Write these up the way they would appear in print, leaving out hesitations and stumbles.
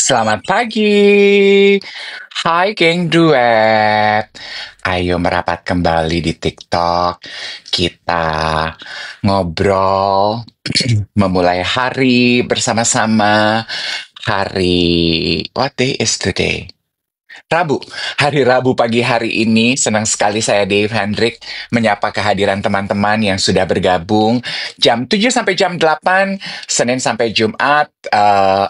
Selamat pagi. Hai geng duet. Ayo merapat kembali di TikTok. Kita ngobrol, memulai hari bersama-sama. What day is today? Rabu, hari Rabu pagi hari ini, senang sekali saya Dave Hendrik menyapa kehadiran teman-teman yang sudah bergabung jam 7 sampai jam 8, Senin sampai Jumat.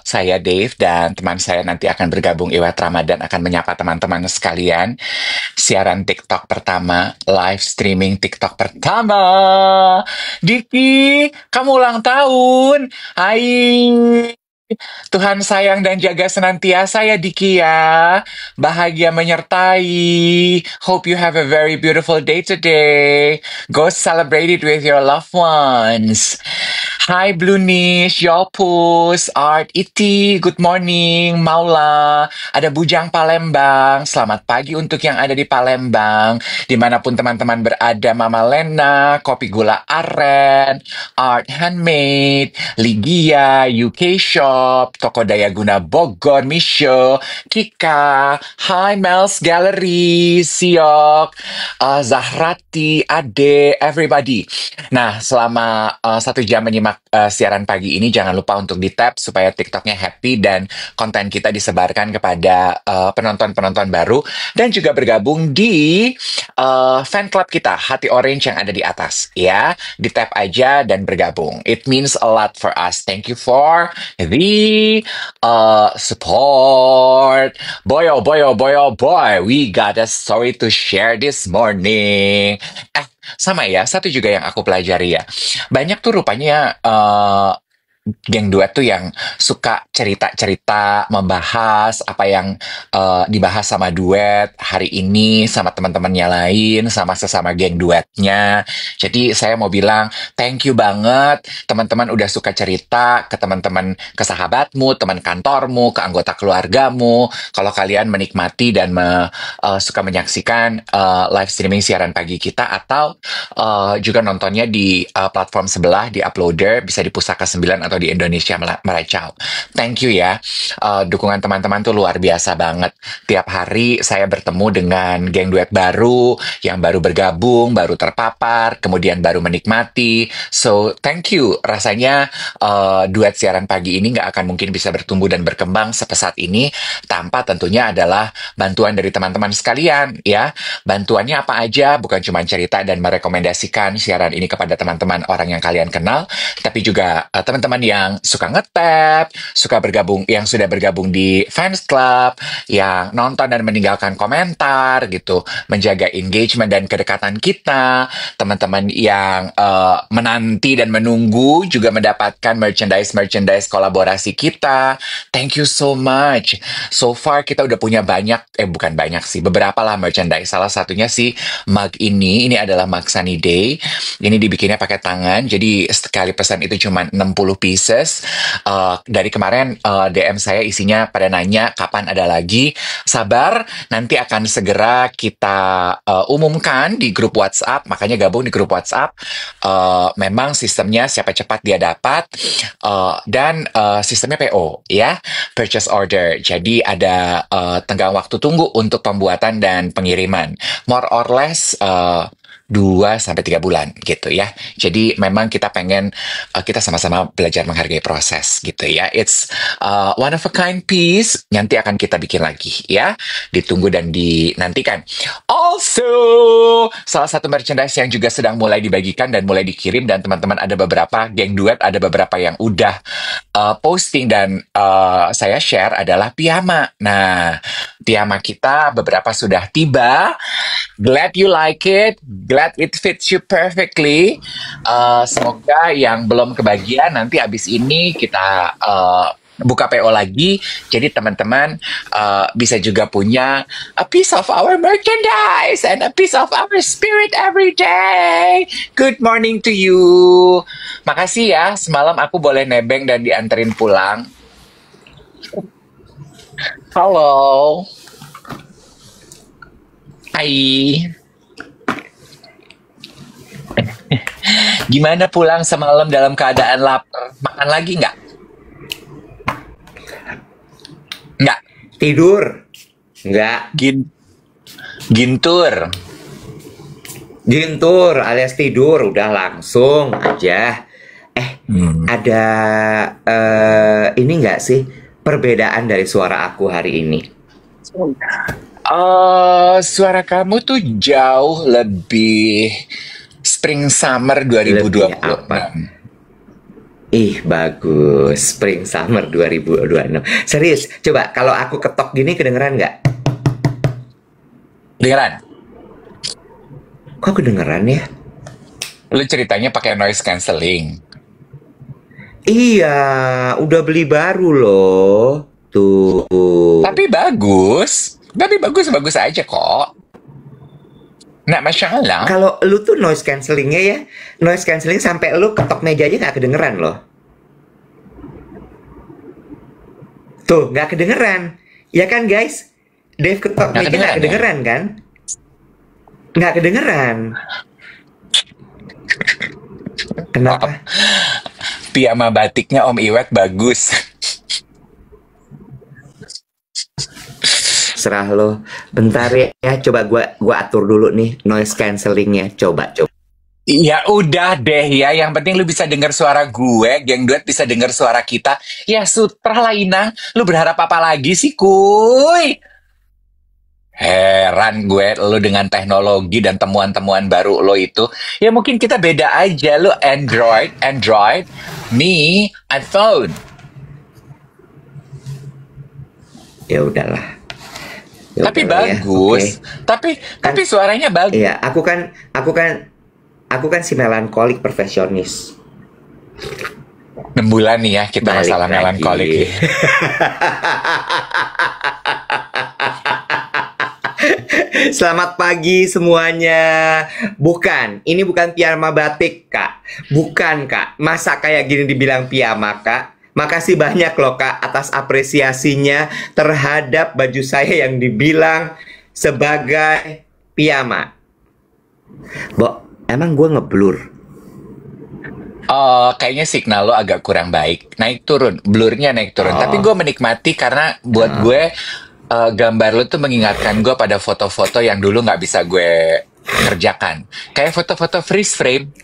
Saya Dave dan teman saya nanti akan bergabung, Iwat Ramadan, akan menyapa teman-teman sekalian. Siaran TikTok pertama, live streaming TikTok pertama. Diki, kamu ulang tahun. Hai. Tuhan sayang dan jaga senantiasa ya Diki ya. Bahagia menyertai. Hope you have a very beautiful day today. Go celebrate it with your loved ones. Hai Blue Niche, Yopus, Art, Iti, good morning, Maula, ada Bujang Palembang, selamat pagi untuk yang ada di Palembang, dimanapun teman-teman berada, Mama Lena, Kopi Gula Aren, Art Handmade, Ligia, UK Shop, Toko Daya Guna Bogor, Misho, Kika, Hi Mel's Gallery, Siok, Zahrati, Ade, everybody. Nah, selama 1 jam menyimak siaran pagi ini, jangan lupa untuk di-tap supaya TikToknya happy dan konten kita disebarkan kepada penonton-penonton baru dan juga bergabung di fan club kita, Hati Orange yang ada di atas. Ya, di-tap aja dan bergabung. It means a lot for us. Thank you for the support. Boy, oh boy, oh boy, oh boy. We got a story to share this morning. Sama ya, satu juga yang aku pelajari ya. Banyak tuh rupanya geng duet tuh yang suka cerita-cerita, membahas apa yang dibahas sama duet hari ini, sama teman-temannya lain, sama sesama geng duetnya. Jadi saya mau bilang thank you banget teman-teman udah suka cerita ke teman-teman, ke sahabatmu, teman kantormu, ke anggota keluargamu. Kalau kalian menikmati dan suka menyaksikan live streaming siaran pagi kita atau juga nontonnya di platform sebelah, di Uploader, bisa di Pusaka 9 atau di Indonesia Meracau. Thank you ya. Dukungan teman-teman tuh luar biasa banget. Tiap hari saya bertemu dengan geng duet baru, yang baru bergabung, baru terpapar, kemudian baru menikmati. So, thank you. Rasanya duet siaran pagi ini nggak akan mungkin bisa bertumbuh dan berkembang sepesat ini tanpa tentunya adalah bantuan dari teman-teman sekalian ya. Bantuannya apa aja, bukan cuma cerita dan merekomendasikan siaran ini kepada teman-teman orang yang kalian kenal, tapi juga teman-teman yang suka nge-tap, suka bergabung, yang sudah bergabung di fans club, yang nonton dan meninggalkan komentar gitu, menjaga engagement dan kedekatan kita, teman-teman yang menanti dan menunggu juga mendapatkan merchandise kolaborasi kita. Thank you so much. So far kita udah punya bukan banyak sih, beberapa lah merchandise. Salah satunya sih mug ini adalah mug Sunny Day. Ini dibikinnya pakai tangan, jadi sekali pesan itu cuma 60 pieces. Dari kemarin DM saya isinya pada nanya kapan ada lagi. Sabar, nanti akan segera kita umumkan di grup WhatsApp, makanya gabung di grup WhatsApp. Memang sistemnya siapa cepat dia dapat, dan sistemnya PO ya, purchase order. Jadi ada tenggang waktu tunggu untuk pembuatan dan pengiriman. More or less 2 sampai 3 bulan gitu ya. Jadi memang kita pengen kita sama-sama belajar menghargai proses gitu ya. It's one of a kind piece. Nanti akan kita bikin lagi ya. Ditunggu dan dinantikan. Also, salah satu merchandise yang juga sedang mulai dibagikan dan mulai dikirim, dan teman-teman ada beberapa geng duet, ada beberapa yang udah posting dan saya share adalah piyama. Nah, piyama kita beberapa sudah tiba. Glad you like it. Glad it fits you perfectly. Semoga yang belum kebagian nanti abis ini kita buka PO lagi. Jadi teman-teman bisa juga punya a piece of our merchandise and a piece of our spirit every day. Good morning to you. Makasih ya, semalam aku boleh nebeng dan dianterin pulang. Halo. Hai. Gimana pulang semalam dalam keadaan lapar? Makan lagi nggak? Tidur. Enggak. Gin gintur. Gintur alias tidur. Udah langsung aja. Hmm. Ada ini enggak sih perbedaan dari suara aku hari ini? Suara kamu tuh jauh lebih Spring Summer Lebih apa? 2026. Ih, bagus. Spring Summer 2026. Serius, coba kalau aku ketok gini kedengeran nggak? Dengeran? Kok kedengeran ya? Lu ceritanya pakai noise cancelling. Iya, udah beli baru loh. Tuh. Tapi bagus. Tapi bagus-bagus aja kok. Nggak masalah. Kalau lu tuh noise cancellingnya ya, noise cancelling sampai lu ketok meja aja nggak kedengeran loh. Tuh, nggak kedengeran. Ya kan guys? Dave ketok Nggak meja nggak kedengeran ya? kedengeran kan? Nggak kedengeran. Kenapa? Piyama batiknya Om Iwet bagus. Serah lo. Bentar ya, coba gua atur dulu nih noise cancellingnya. Coba. Ya udah deh ya, yang penting lu bisa dengar suara gue, geng duet bisa dengar suara kita. Ya sutra lah Ina, lu berharap apa lagi sih kuy? Heran gue lu dengan teknologi dan temuan-temuan baru lo itu. Ya mungkin kita beda aja, lu Android, me iPhone. Ya udahlah. Ya Tapi udahlah ya. bagus. Oke. Tapi suaranya bagus. Iya, aku kan si melankolik perfeksionis. 6 bulan nih ya kita Balik masalah lagi. melankolik. Selamat pagi semuanya. Ini bukan piyama batik, Kak. Bukan, Kak. Masa kayak gini dibilang piyama, Kak? Makasih banyak loh, Kak, atas apresiasinya terhadap baju saya yang dibilang sebagai piyama. Emang gue ngeblur? Oh, kayaknya signal lo agak kurang baik. Naik turun, blurnya naik turun. Tapi gue menikmati karena buat gue gambar lo tuh mengingatkan gue pada foto-foto yang dulu nggak bisa gue kerjakan. Kayak foto-foto freeze frame.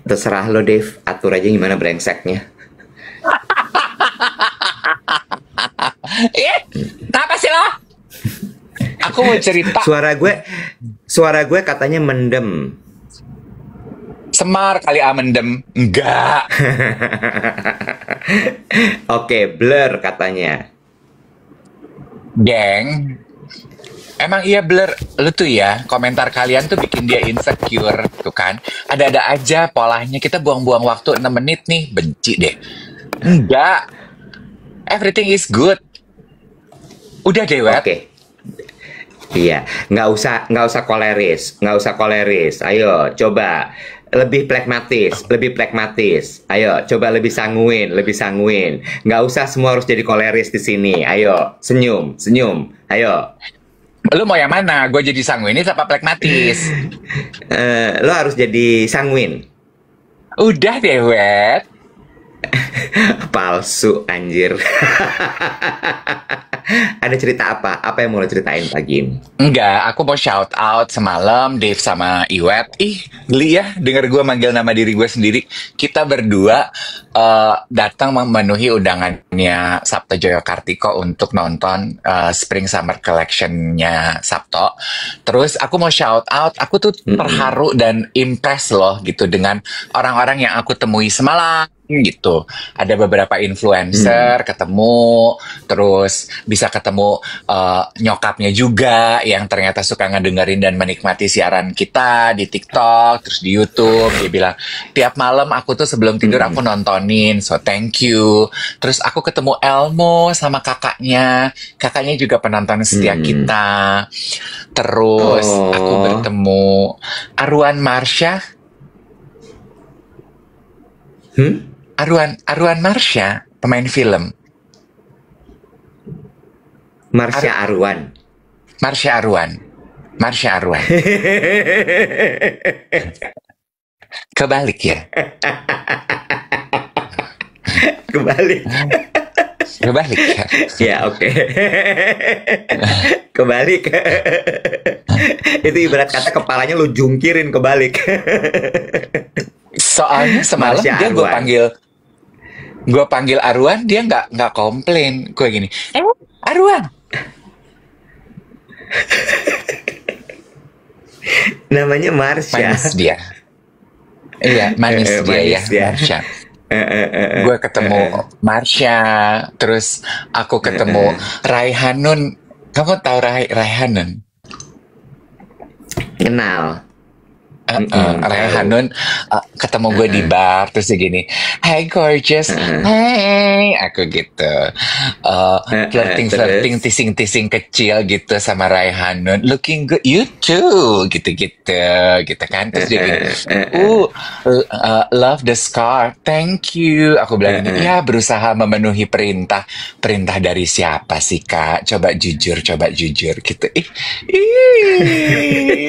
Terserah lo, Dave. Atur aja gimana brengseknya. Kenapa sih lo? Aku mau cerita. Suara gue katanya mendem. Semar kali amendem. Enggak. Oke, blur katanya. Geng, emang iya blur. Lu tuh ya, komentar kalian tuh bikin dia insecure tuh kan. Ada-ada aja polanya, kita buang-buang waktu 6 menit nih. Benci deh. Enggak. Everything is good. Udah deh, Wet. Oke. Iya, nggak usah koleris. Ayo, coba lebih pragmatis. Ayo, coba lebih sanguin. Nggak usah semua harus jadi koleris di sini. Ayo, senyum. Ayo. Lu mau yang mana? Gue jadi sanguinis apa pragmatis? Lo harus jadi sanguin. Udah deh, Wet. Palsu, anjir. Ada cerita apa? Apa yang mau lo ceritain pagi ini? Enggak, aku mau shout out semalam Dave sama Iwet. Ih, geli ya denger gue manggil nama diri gue sendiri. Kita berdua datang memenuhi undangannya Sabto Joyo Kartiko untuk nonton Spring Summer Collection-nya Sabto. Terus aku mau shout out, aku tuh terharu dan impress loh gitu dengan orang-orang yang aku temui semalam gitu. Ada beberapa influencer ketemu, terus bisa ketemu nyokapnya juga yang ternyata suka ngedengerin dan menikmati siaran kita di TikTok, terus di YouTube. Dia bilang, tiap malam aku tuh sebelum tidur aku nontonin, so thank you. Terus aku ketemu Elmo sama kakaknya juga penonton setia kita. Terus aku bertemu Arwan Marsha. Arwan Marsha, pemain film. Marsha Arwan. Kebalik ya. Kebalik. Kebalik. Ya, oke. Kebalik. Itu ibarat kata kepalanya lu jungkirin kebalik. Soalnya semalam Marsha dia Arwan. gue panggil Arwan, dia nggak komplain. Gue gini, Arwan, Namanya Marsha. manis dia. Iya, manis dia ya, Manis ya. Marsha. Gue ketemu Marsha, terus aku ketemu Raihanun. Kamu tahu Raihanun? Kenal. Tahu. Raihanun ketemu gue di bar, terus dia gini, "Hey gorgeous, hey," aku gitu, flirting, Terus. teasing kecil gitu sama Raihanun, "Looking good, you too," gitu kan, terus dia gini, "Love the scar, thank you," aku bilang gini, "Ya berusaha memenuhi perintah dari siapa sih kak? Coba jujur gitu."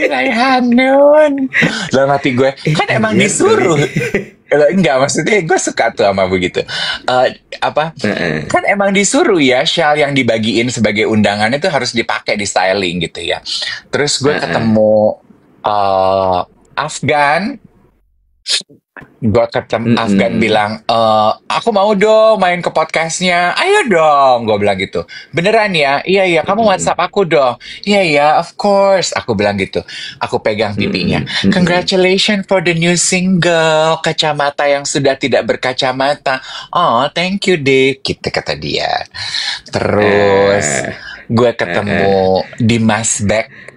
Raihanun. Dalam hati gue, kan emang Iya, disuruh. Enggak, maksudnya gue suka tuh sama begitu. Apa? Kan emang disuruh ya, shawl yang dibagiin sebagai undangan itu harus dipakai di styling gitu ya. Terus gue ketemu Afgan. Afgan bilang, "Aku mau dong main ke podcastnya." "Ayo dong," gue bilang gitu. "Beneran ya?" "Iya, kamu WhatsApp aku dong." "Iya, of course," aku bilang gitu. Aku pegang pipinya. "Congratulations for the new single, Kacamata yang sudah tidak berkacamata." "Oh, thank you, Dick," gitu kata dia. Terus gue ketemu Dimas Beck.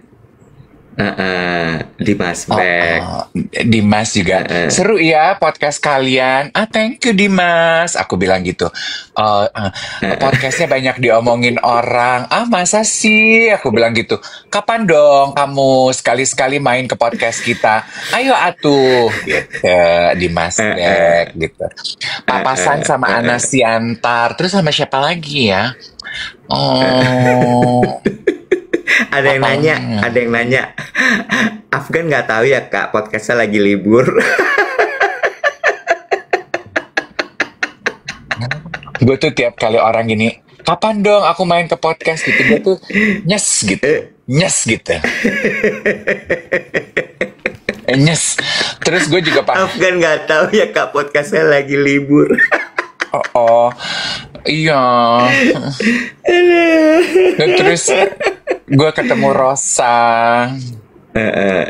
Dimas Beck. Dimas juga seru ya podcast kalian. Thank you Dimas, aku bilang gitu. Podcastnya banyak diomongin orang. Masa sih, aku bilang gitu. "Kapan dong kamu sekali-sekali main ke podcast kita? Ayo atuh," gitu. Dimas Beck gitu. Papasan sama Ana Siantar, terus sama siapa lagi ya? Ada yang nanya. Afgan nggak tahu ya kak, podcastnya lagi libur. Gue tuh tiap kali orang gini, "Kapan dong aku main ke podcast?" gitu, gue tuh nyes gitu, nyes. Terus gue juga Afgan nggak tahu ya kak, podcastnya lagi libur. Iya. Terus gue ketemu Rosa.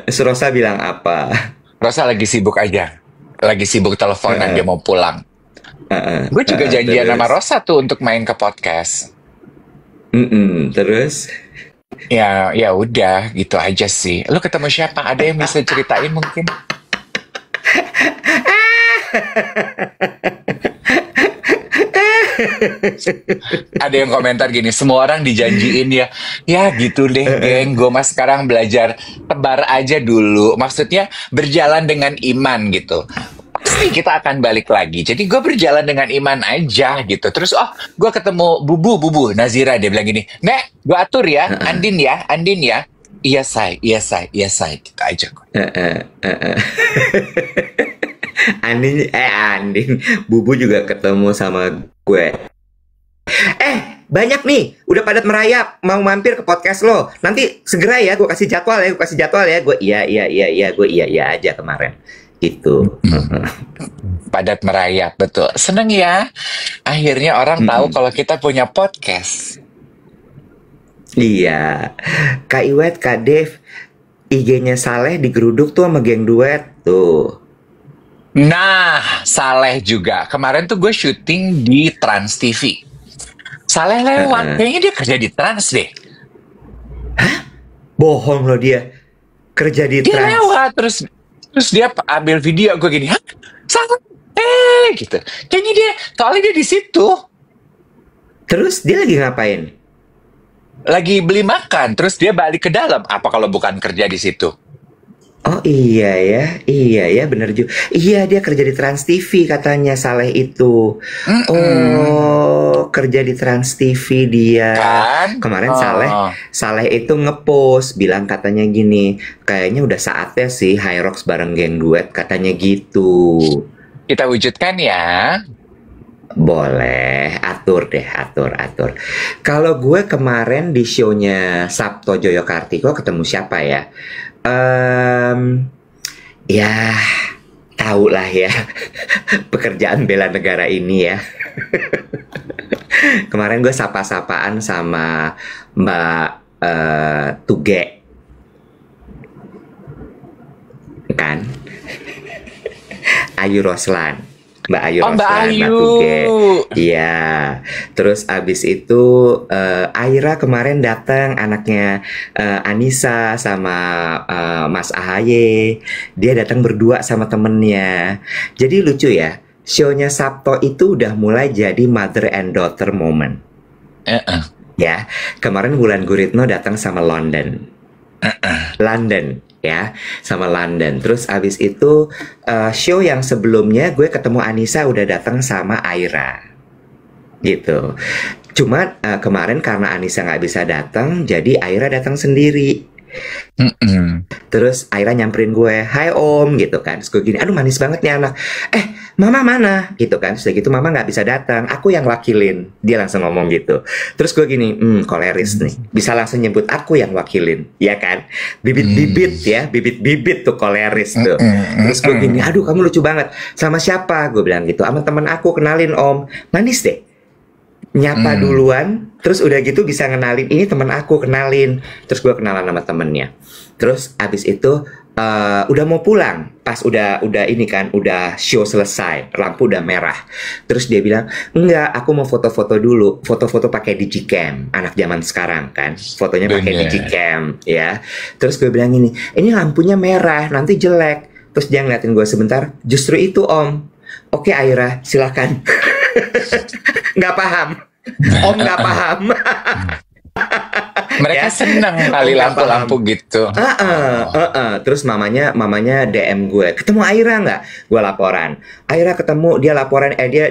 Rosa bilang apa? Rosa lagi sibuk aja, lagi sibuk teleponan, dia mau pulang. Gue juga janjian sama Rosa tuh untuk main ke podcast. Terus? Ya udah gitu aja sih. Lu ketemu siapa? Ada yang bisa ceritain mungkin? Ada yang komentar gini, "Semua orang dijanjiin ya." Ya gitu deh geng, gue mas sekarang belajar tebar aja dulu. Maksudnya berjalan dengan iman gitu. Pasti kita akan balik lagi. Jadi gue berjalan dengan iman aja gitu. Terus gue ketemu Bubu Nazira, dia bilang gini, "Nek, gue atur ya, Andin ya." Iya say, gitu aja gue. Andin, Bubu juga ketemu sama gue. Banyak nih, udah padat merayap, mau mampir ke podcast lo. Nanti segera ya, gue kasih jadwal ya. Gue iya aja kemarin. Gitu. Padat merayap, betul. Seneng ya. Akhirnya orang tahu kalau kita punya podcast. Iya. Kak Iwet, Kak Dev, IG-nya Saleh digeruduk tuh sama geng duet tuh. Nah, Saleh juga. Kemarin tuh gue syuting di Trans TV. Saleh lewat, kayaknya dia kerja di Trans deh. Bohong loh dia. Kerja di Dia Trans. lewat, terus dia ambil video gue gini, "Hah? Saleh? Gitu. Kayaknya soalnya dia di situ. Terus dia lagi ngapain? Lagi beli makan, terus dia balik ke dalam. Apa kalau bukan kerja di situ? Oh iya ya bener juga. Iya, dia kerja di Trans TV katanya Saleh itu. Oh, kerja di Trans TV dia. Kan? Kemarin Saleh itu ngepost bilang katanya gini, kayaknya udah saatnya sih Hyrox bareng geng duet, katanya gitu. Kita wujudkan ya. Boleh. atur deh, atur. Kalau gue kemarin di show-nya Sabto Joyokartiko ketemu siapa ya? Ya, tahu lah ya pekerjaan bela negara ini ya. Kemarin gue sapa-sapaan sama Mbak Tuge kan, Ayu Roslan. Mbak Ayu Oh, Mbak Roslan, Mbak Ayu. Tuge. Iya. Terus abis itu Aira kemarin datang, anaknya Anissa sama Mas Ahaye. Dia datang berdua sama temennya. Jadi lucu ya. Show-nya Sabto itu udah mulai jadi mother and daughter moment. Eh-eh. Ya, kemarin Wulan Guritno datang sama London. London ya, sama London. Terus abis itu show yang sebelumnya gue ketemu Anissa udah datang sama Aira gitu. Cuma kemarin karena Anissa nggak bisa datang, jadi Aira datang sendiri. Mm-mm. Terus Aira nyamperin gue, hai om gitu kan. Terus gue gini, aduh manis banget nih anak. Mama mana? Gitu kan. Terus gitu, mama nggak bisa datang, aku yang wakilin. Dia langsung ngomong gitu. Terus gue gini, koleris nih. Bisa langsung nyebut aku yang wakilin. Ya kan? Bibit-bibit ya, bibit-bibit tuh koleris tuh. Terus gue gini, aduh kamu lucu banget. Sama siapa? Gue bilang gitu, sama teman aku, kenalin om. Manis deh. Nyapa duluan, terus udah gitu bisa ngenalin, ini temen aku, kenalin. Terus gue kenalan sama temennya. Terus abis itu udah mau pulang, pas udah ini kan, udah show selesai, lampu udah merah. Terus dia bilang, enggak, aku mau foto-foto dulu, foto-foto pakai digicam, anak zaman sekarang kan, fotonya pakai Bener. digicam, ya. Terus gue bilang ini lampunya merah, nanti jelek. Terus dia ngeliatin gue sebentar, justru itu om. Oke Aira, silakan. Nggak paham. Om nggak paham. Mereka Ya. seneng kali Nggak lampu-lampu gitu. Terus mamanya DM gue, ketemu Aira nggak? Gue laporan. Aira ketemu, dia laporan, dia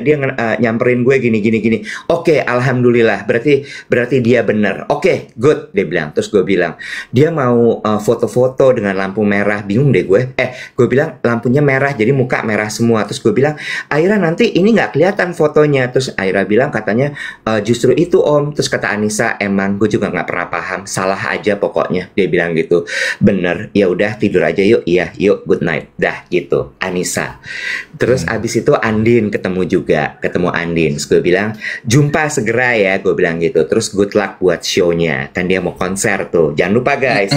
nyamperin gue gini. Oke, alhamdulillah. Berarti dia bener. Oke, good, dia bilang. Terus gue bilang, dia mau foto-foto dengan lampu merah. Bingung deh gue. Gue bilang lampunya merah, jadi muka merah semua. Terus gue bilang, Aira nanti ini nggak kelihatan fotonya. Terus Aira bilang katanya justru itu om. Terus kata Anissa, emang gue juga nggak pernah paham, salah aja pokoknya, dia bilang gitu. Bener, ya udah tidur aja yuk. Iya, yuk, good night, dah gitu Anissa. Terus abis itu Andin ketemu Andin. Terus gue bilang jumpa segera ya, gue bilang gitu. Terus good luck buat show-nya, kan dia mau konser tuh, jangan lupa guys,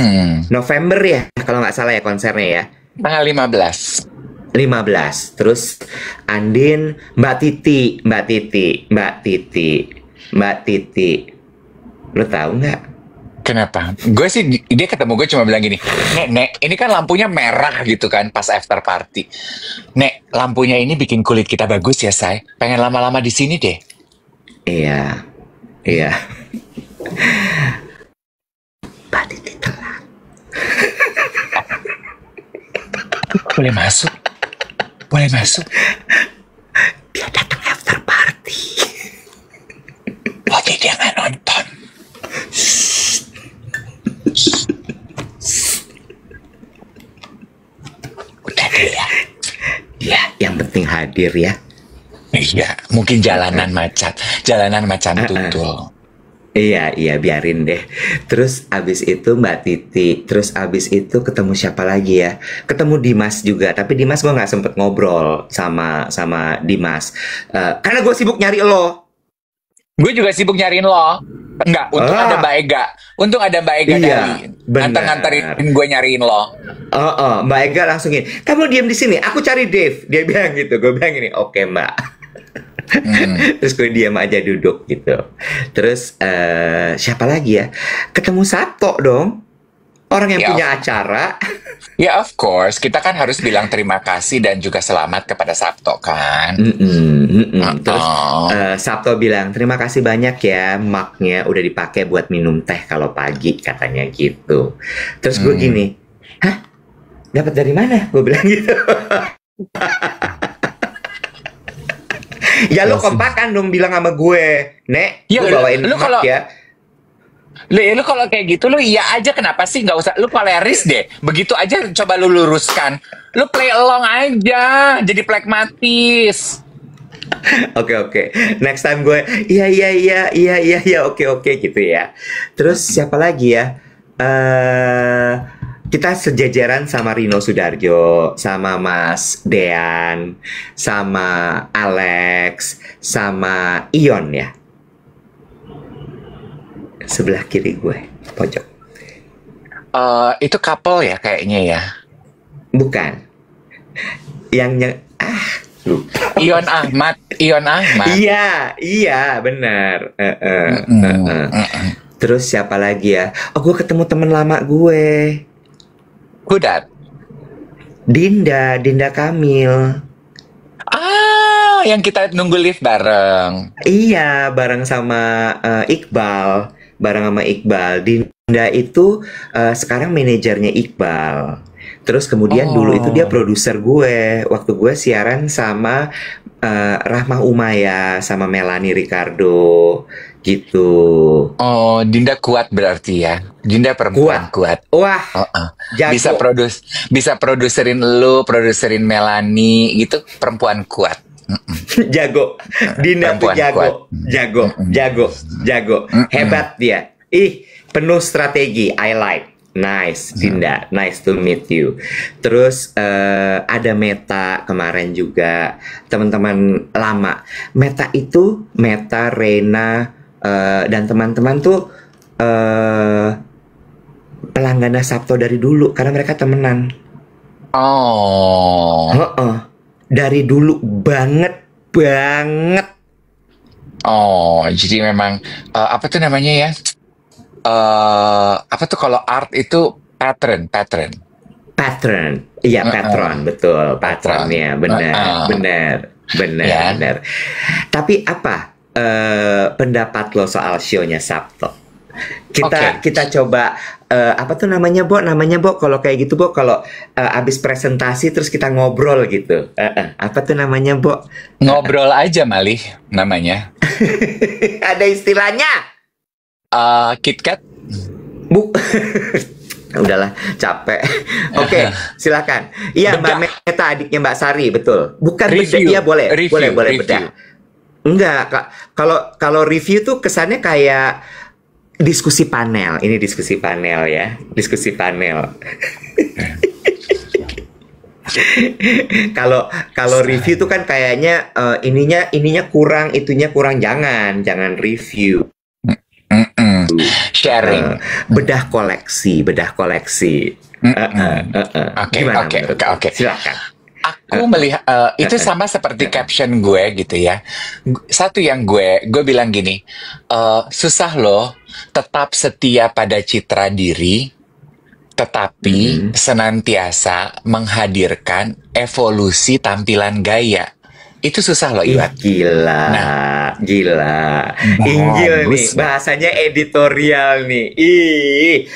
November ya kalau nggak salah ya konsernya ya, Tanggal 15. 15. Terus Andin, Mbak Titi, lo tahu nggak? Kenapa? Gue sih, dia ketemu gue cuma bilang gini, Nek, ini kan lampunya merah gitu kan pas after party. Nek, lampunya ini bikin kulit kita bagus ya, say. Pengen lama-lama di sini deh. Iya. Mbak Titi telat. Boleh masuk? Dia datang after party. Oh, jadi dia nggak nonton. Udah deh ya. Ya, yang penting hadir ya. Iya, mungkin jalanan macet tutul. Iya, biarin deh. Terus abis itu Mbak Titi, terus abis itu ketemu siapa lagi ya? Ketemu Dimas juga, tapi Dimas gue nggak sempet ngobrol sama Dimas, karena gue sibuk nyari lo. Gue juga sibuk nyariin lo. Enggak, untung ada Mbak Ega. Iya, dari benar. nganter-nganterin gue nyariin lo. Mbak Ega langsung gini, kamu diam di sini, aku cari Dave. Dia bilang gitu, gue bilang gini, oke Mbak. Terus gue diam aja duduk gitu. Terus siapa lagi ya? Ketemu Sabto dong, orang yang Ya, punya acara. Ya of course, kita kan harus bilang terima kasih dan juga selamat kepada Sabto kan. Terus Sabto bilang terima kasih banyak ya, maknya udah dipakai buat minum teh kalau pagi, katanya gitu. Terus gue gini, hah? Dapat dari mana? Gue bilang gitu. Ya lo kompakan dong bilang sama gue, Nek, Ya, gue bawain lu mak kalau- ya. Lu kalau kayak gitu lu iya aja, kenapa sih nggak usah lu koleris deh. Begitu aja coba lu luruskan. Lu play along aja, jadi pragmatis. Oke oke. Next time gue iya iya iya iya iya iya oke oke gitu ya. Terus siapa lagi ya? eh Kita sejajaran sama Rino Sudarjo, sama Mas Dean, sama Alex, sama Ion ya. Sebelah kiri gue, pojok. Itu couple ya kayaknya ya. Bukan. Lupa. Ion Ahmad. Iya, iya, benar. Mm-mm, mm-mm. Terus siapa lagi ya? Oh, gue ketemu temen lama gue. Who that? Dinda Kamil. Yang kita nunggu lift bareng. Iya, bareng sama Iqbal. Bareng sama Iqbal. Dinda itu sekarang manajernya Iqbal. Terus kemudian dulu itu dia Oh, produser gue. Waktu gue siaran sama Rahma Umaya sama Melanie Ricardo. Gitu. oh, Dinda kuat berarti ya. Dinda perempuan Kuat. kuat. Wah, Oh, oh. Bisa jago. bisa produserin lu, produserin Melanie gitu, perempuan kuat. Mm-mm. Jago. Dinda tuh Perempuan kuat. jago. Jago. Mm-mm. Jago. Jago. Mm-mm. Hebat dia. Ih, penuh strategi. I like. Nice, Dinda. Nice to meet you. Terus ada Meta kemarin juga. Teman-teman lama. Meta, Rena, dan teman-teman tuh pelanggan Sabto dari dulu. Karena mereka temenan. Oh, Heeh. Dari dulu banget. Banget. oh, jadi memang apa tuh namanya ya? Apa tuh kalau art itu pattern. Pattern. Iya, Heeh, patron, betul. pattern. Patronnya, benar, Heeh. benar, benar, Ya. benar. Tapi apa pendapat lo soal show-nya Sabto? Kita Oke. kita coba apa tuh namanya, Bo? Namanya, Bo, kalau kayak gitu, Bo, kalau abis presentasi terus kita ngobrol gitu. Apa tuh namanya, Bo? Ngobrol aja malih namanya. Ada istilahnya. KitKat Bu. Udahlah, capek. Oke, silakan. Iya, Mbak bedah Meta, adiknya Mbak Sari, betul. Bukan bedah. review, Iya, boleh. Boleh, review, boleh review. bedah. Enggak, Kak. Kalau kalau review tuh kesannya kayak diskusi panel. Ini diskusi panel ya. Diskusi panel. Kalau kalau review tuh kan kayaknya ininya kurang, itunya kurang. Jangan review. Mm-mm. Eh, Sharing. bedah koleksi. Mm-mm. Oke, Gimana oke, menurut oke, lo? oke. Silakan. Aku melihat itu sama seperti caption gue gitu ya. Satu yang gue bilang gini, susah loh tetap setia pada citra diri, tetapi Mm-mm. senantiasa menghadirkan evolusi tampilan gaya. Itu susah loh, Ih, Iwan. gila, Nah, gila. Inggil nih, bagus loh. bahasanya editorial nih. Ih,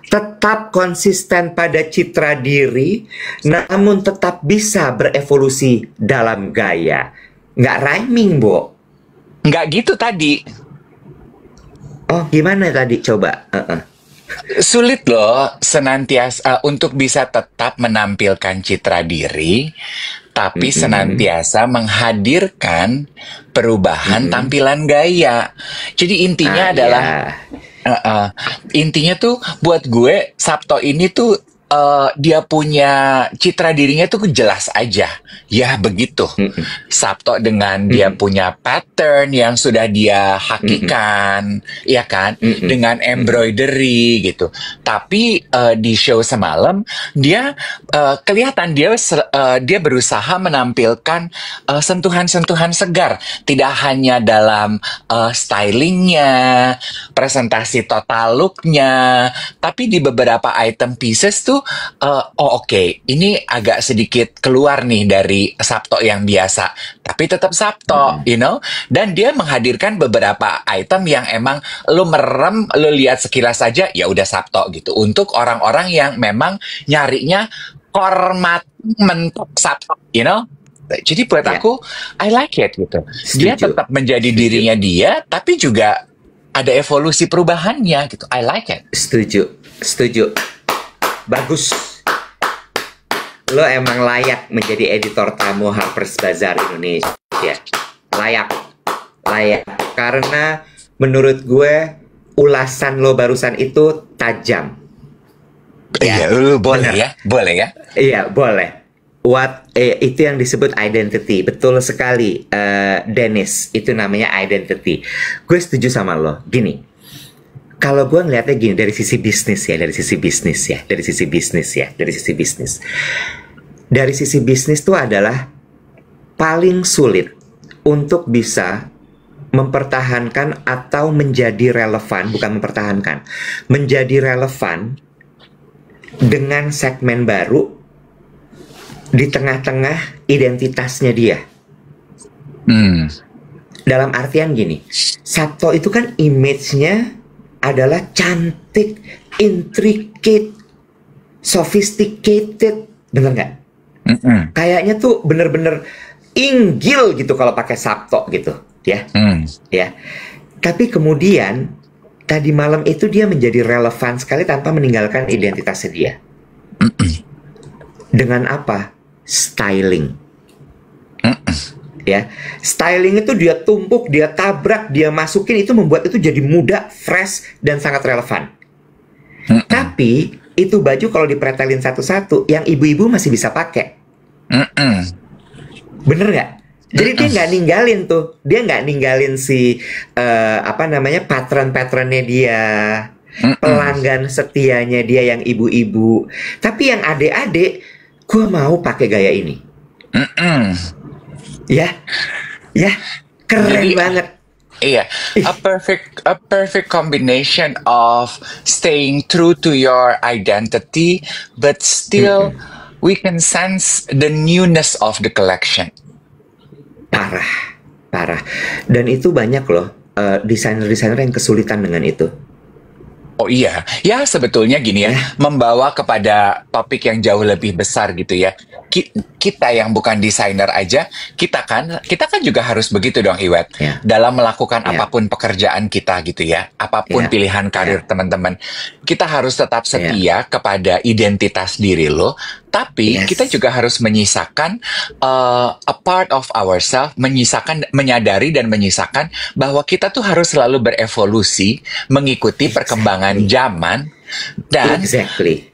tetap konsisten pada citra diri, namun tetap bisa berevolusi dalam gaya. Nggak rhyming, Bo. Nggak gitu tadi. Oh, gimana tadi? Coba. Sulit loh senantiasa untuk bisa tetap menampilkan citra diri, tapi Mm-mm. senantiasa menghadirkan perubahan Mm-mm. tampilan gaya. Jadi Ah, intinya adalah, ya. uh-uh, intinya tuh buat gue Sabto ini tuh dia punya citra dirinya tuh jelas aja. Ya begitu. Mm-mm. Sabto dengan dia Mm-mm. punya pattern yang sudah dia Mm-mm. hakikan, ya kan? Mm-mm. Dengan Mm-mm. embroidery gitu. Tapi di show semalam dia kelihatan dia berusaha menampilkan sentuhan-sentuhan segar, tidak hanya dalam stylingnya, presentasi total looknya, tapi di beberapa item pieces tuh, oke, ini agak sedikit keluar nih dari Sabto yang biasa, tapi tetap Sabto, Mm-mm. you know. Dan dia menghadirkan beberapa item yang emang lu merem, lu lihat sekilas saja, ya udah Sabto gitu. Untuk orang-orang yang memang nyarinya kormat mentok Sabto, you know. Jadi buat Ya, aku, I like it gitu. Dia setuju. tetap menjadi Setuju. dirinya dia, tapi juga ada evolusi perubahannya gitu. I like it. Setuju. Setuju. Bagus. Lo emang layak menjadi editor tamu Harper's Bazaar Indonesia. layak, layak. Karena menurut gue ulasan lo barusan itu tajam. Ya, Iya, lu boleh bener. ya, boleh ya. Iya, boleh. Itu yang disebut identity. Betul sekali, Dennis. Itu namanya identity. Gue setuju sama lo. Gini, kalau gue ngeliatnya gini dari sisi bisnis ya, dari sisi bisnis ya, dari sisi bisnis ya, dari sisi bisnis. Dari sisi bisnis tuh adalah paling sulit untuk bisa mempertahankan atau menjadi relevan, bukan mempertahankan, menjadi relevan dengan segmen baru di tengah-tengah identitasnya dia. Hmm. Dalam artian gini, Sabto itu kan image-nya adalah cantik, intricate, sophisticated, bener nggak? Mm-mm. Kayaknya tuh bener-bener inggil gitu kalau pakai Sabto gitu, ya, Hmm. ya. Tapi kemudian tadi malam itu dia menjadi relevan sekali tanpa meninggalkan identitasnya dia. Dengan apa? Styling. Ya, styling itu dia tumpuk, dia tabrak, dia masukin, itu membuat itu jadi muda, fresh, dan sangat relevan. Tapi itu baju kalau dipretelin satu-satu, yang ibu-ibu masih bisa pakai. Mm-mm. Bener nggak? Jadi dia nggak ninggalin tuh, dia nggak ninggalin si apa namanya patron-patronnya dia, pelanggan setianya dia yang ibu-ibu. Tapi yang adik-adik, gue mau pakai gaya ini. Mm-mm. Ya, ya, keren Jadi, banget. iya, a perfect combination of staying true to your identity, but still we can sense the newness of the collection. Parah, parah. Dan itu banyak loh desainer-desainer yang kesulitan dengan itu. Oh iya, ya sebetulnya gini ya, membawa kepada topik yang jauh lebih besar gitu ya. Kita yang bukan desainer aja, kita kan juga harus begitu dong, Iwet. Ya. Dalam melakukan Ya. apapun pekerjaan kita gitu ya, apapun Ya. pilihan karir teman-teman, kita harus tetap setia kepada identitas diri lo. Tapi Yes. kita juga harus menyisakan a part of ourselves, menyadari dan menyisakan bahwa kita tuh harus selalu berevolusi, mengikuti perkembangan zaman, dan Exactly.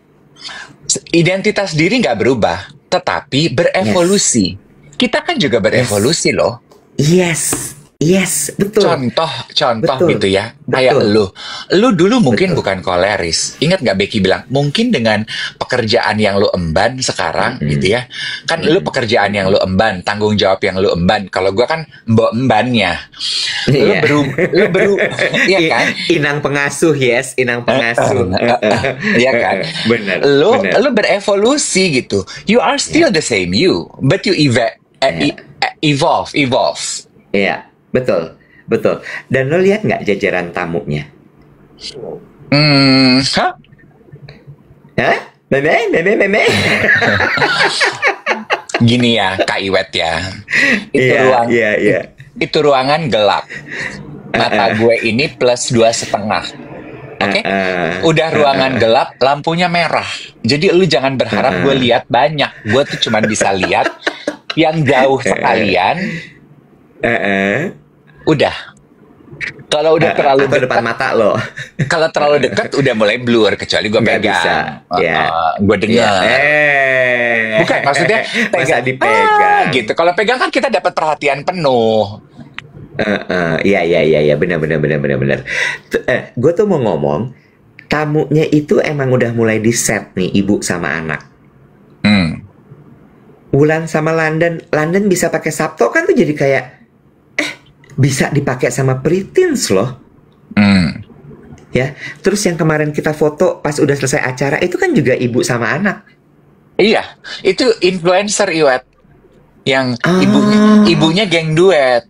identitas diri nggak berubah, tetapi berevolusi. Kita kan juga berevolusi loh. Yes, yes, betul. Contoh Betul. gitu ya, kayak Betul. lu dulu mungkin Betul. bukan koleris. Ingat nggak Becky bilang, mungkin dengan pekerjaan yang lu emban sekarang gitu ya, kan lu pekerjaan yang lu emban, tanggung jawab yang lu emban. Kalau gua kan mbok embannya. Iya. Lu iya kan? Inang pengasuh, yes, inang pengasuh. Iya kan? Benar. Lu berevolusi gitu. You are still the same you, but you evolve. Iya, betul, betul. Dan lo lihat nggak jajaran tamunya? Hah? Hah? Meme. Gini ya, Kak Iwet ya. Iya. Itu ruangan gelap. Mata gue ini plus 2,5. Oke? Udah ruangan gelap, lampunya merah. Jadi lu jangan berharap gue lihat banyak. Gue tuh cuma bisa lihat yang jauh sekalian. Udah. Kalau udah terlalu atau depan mata lo. kalau terlalu dekat udah mulai blur, kecuali gue Nggak pegang. bisa. Ya. Gue dengar. Bukan, maksudnya masa dipegang. gitu. Kalau pegang kan kita dapat perhatian penuh. Iya, benar. Gue tuh mau ngomong, tamunya itu emang udah mulai di set nih, ibu sama anak. Wulan sama London bisa pakai Sabto kan tuh jadi kayak, bisa dipakai sama Pretins loh. Ya, terus yang kemarin kita foto pas udah selesai acara itu kan juga ibu sama anak. Iya, itu influencer Iwet. Yang ibunya geng duet.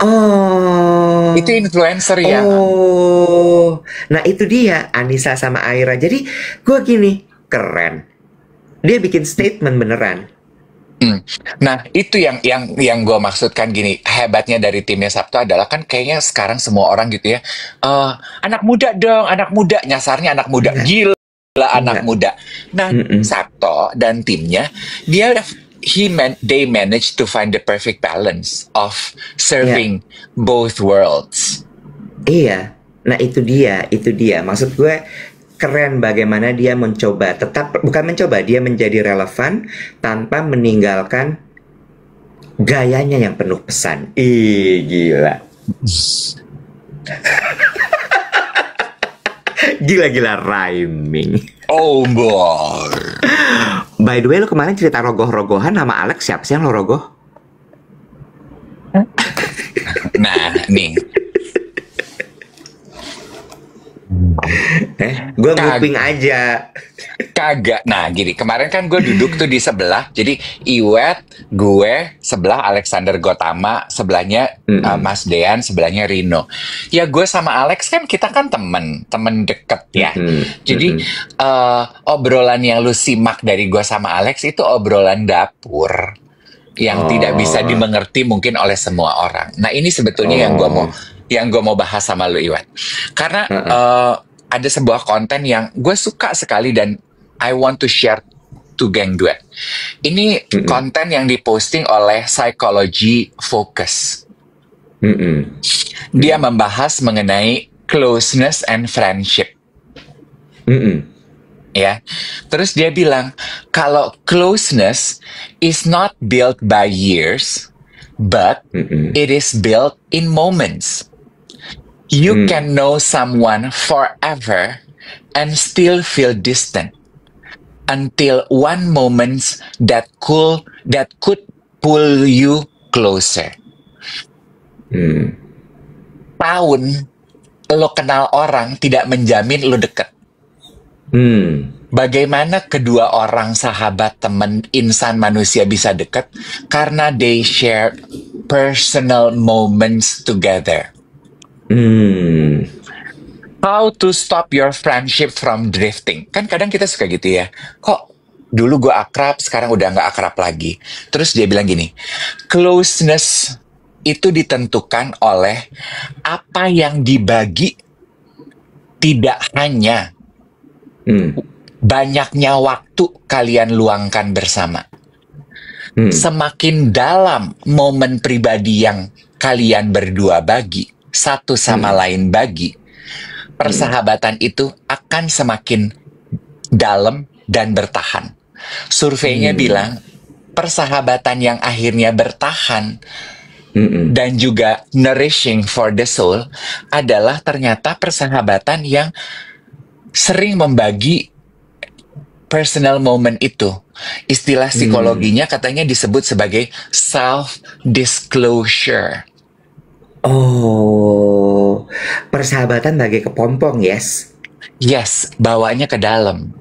Oh. Itu influencer ya. Oh. Nah, itu dia Anissa sama Aira. Jadi gue gini, keren. Dia bikin statement beneran. Nah, itu yang gue maksudkan gini, hebatnya dari timnya Sabto adalah kan kayaknya sekarang semua orang gitu ya, anak muda dong, anak muda, nyasarnya anak muda, gila anak muda. Nah, Sabto dan timnya, dia they managed to find the perfect balance of Ya, serving both worlds. iya. Nah, itu dia. Maksud gue keren bagaimana dia mencoba tetap bukan mencoba, dia menjadi relevan tanpa meninggalkan gayanya yang penuh pesan. Ih, gila. Gila-gila rhyming. Oh boy. By the way, lu kemarin cerita rogoh-rogohan sama Alex, siapa sih yang lo rogoh? Nah, nih. Gue nguping aja. Kagak. Nah, gini, kemarin kan gue duduk tuh di sebelah. Jadi, Iwet, gue, sebelah Alexander Gotama, sebelahnya Mm-mm. Mas Dean, sebelahnya Rino. Ya, gue sama Alex kan kita kan temen deket ya. Mm-mm. Jadi, Mm-mm. obrolan yang lu simak dari gue sama Alex itu obrolan dapur yang tidak bisa Oh. dimengerti mungkin oleh semua orang. Nah, ini sebetulnya Oh. yang gue mau bahas sama lu, Iwet. Karena Uh-uh. ada sebuah konten yang gue suka sekali dan I want to share to Geng Duet. Ini Mm-mm. konten yang diposting oleh Psychology Focus. Mm-mm. Dia membahas mengenai closeness and friendship. Mm-mm. Ya, terus dia bilang kalau closeness is not built by years, but Mm-mm. it is built in moments. You can know someone forever and still feel distant until one moment that could pull you closer. Mm. Tahun lo kenal orang tidak menjamin lo deket. Mm. Bagaimana kedua orang sahabat, teman, insan manusia bisa dekat? Karena they share personal moments together. Mm. How to stop your friendship from drifting? Kan kadang kita suka gitu ya. Kok dulu gue akrab, sekarang udah nggak akrab lagi. Terus dia bilang gini, closeness itu ditentukan oleh apa yang dibagi, tidak hanya Mm. banyaknya waktu kalian luangkan bersama. Mm. Semakin dalam momen pribadi yang kalian berdua bagi, satu sama lain bagi, persahabatan itu akan semakin dalam dan bertahan. Surveinya bilang, persahabatan yang akhirnya bertahan Mm-mm. dan juga nourishing for the soul adalah ternyata persahabatan yang sering membagi personal moment itu. Istilah psikologinya katanya disebut sebagai self-disclosure. Oh, persahabatan bagai kepompong, yes. Yes, bawanya ke dalam.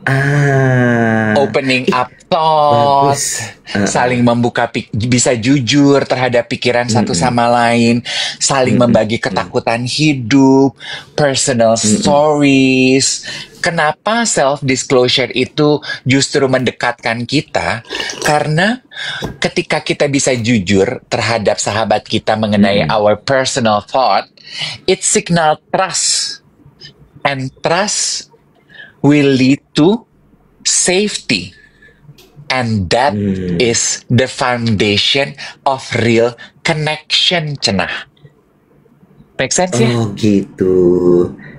Ah, Opening up thought, bagus. saling membuka, bisa jujur terhadap pikiran satu sama lain, saling membagi ketakutan hidup, personal stories. Kenapa self-disclosure itu justru mendekatkan kita? Karena ketika kita bisa jujur terhadap sahabat kita mengenai our personal thought, it signal trust. And trust will lead to safety. And that is the foundation of real connection, Cenah. Make sense ya? Oh gitu.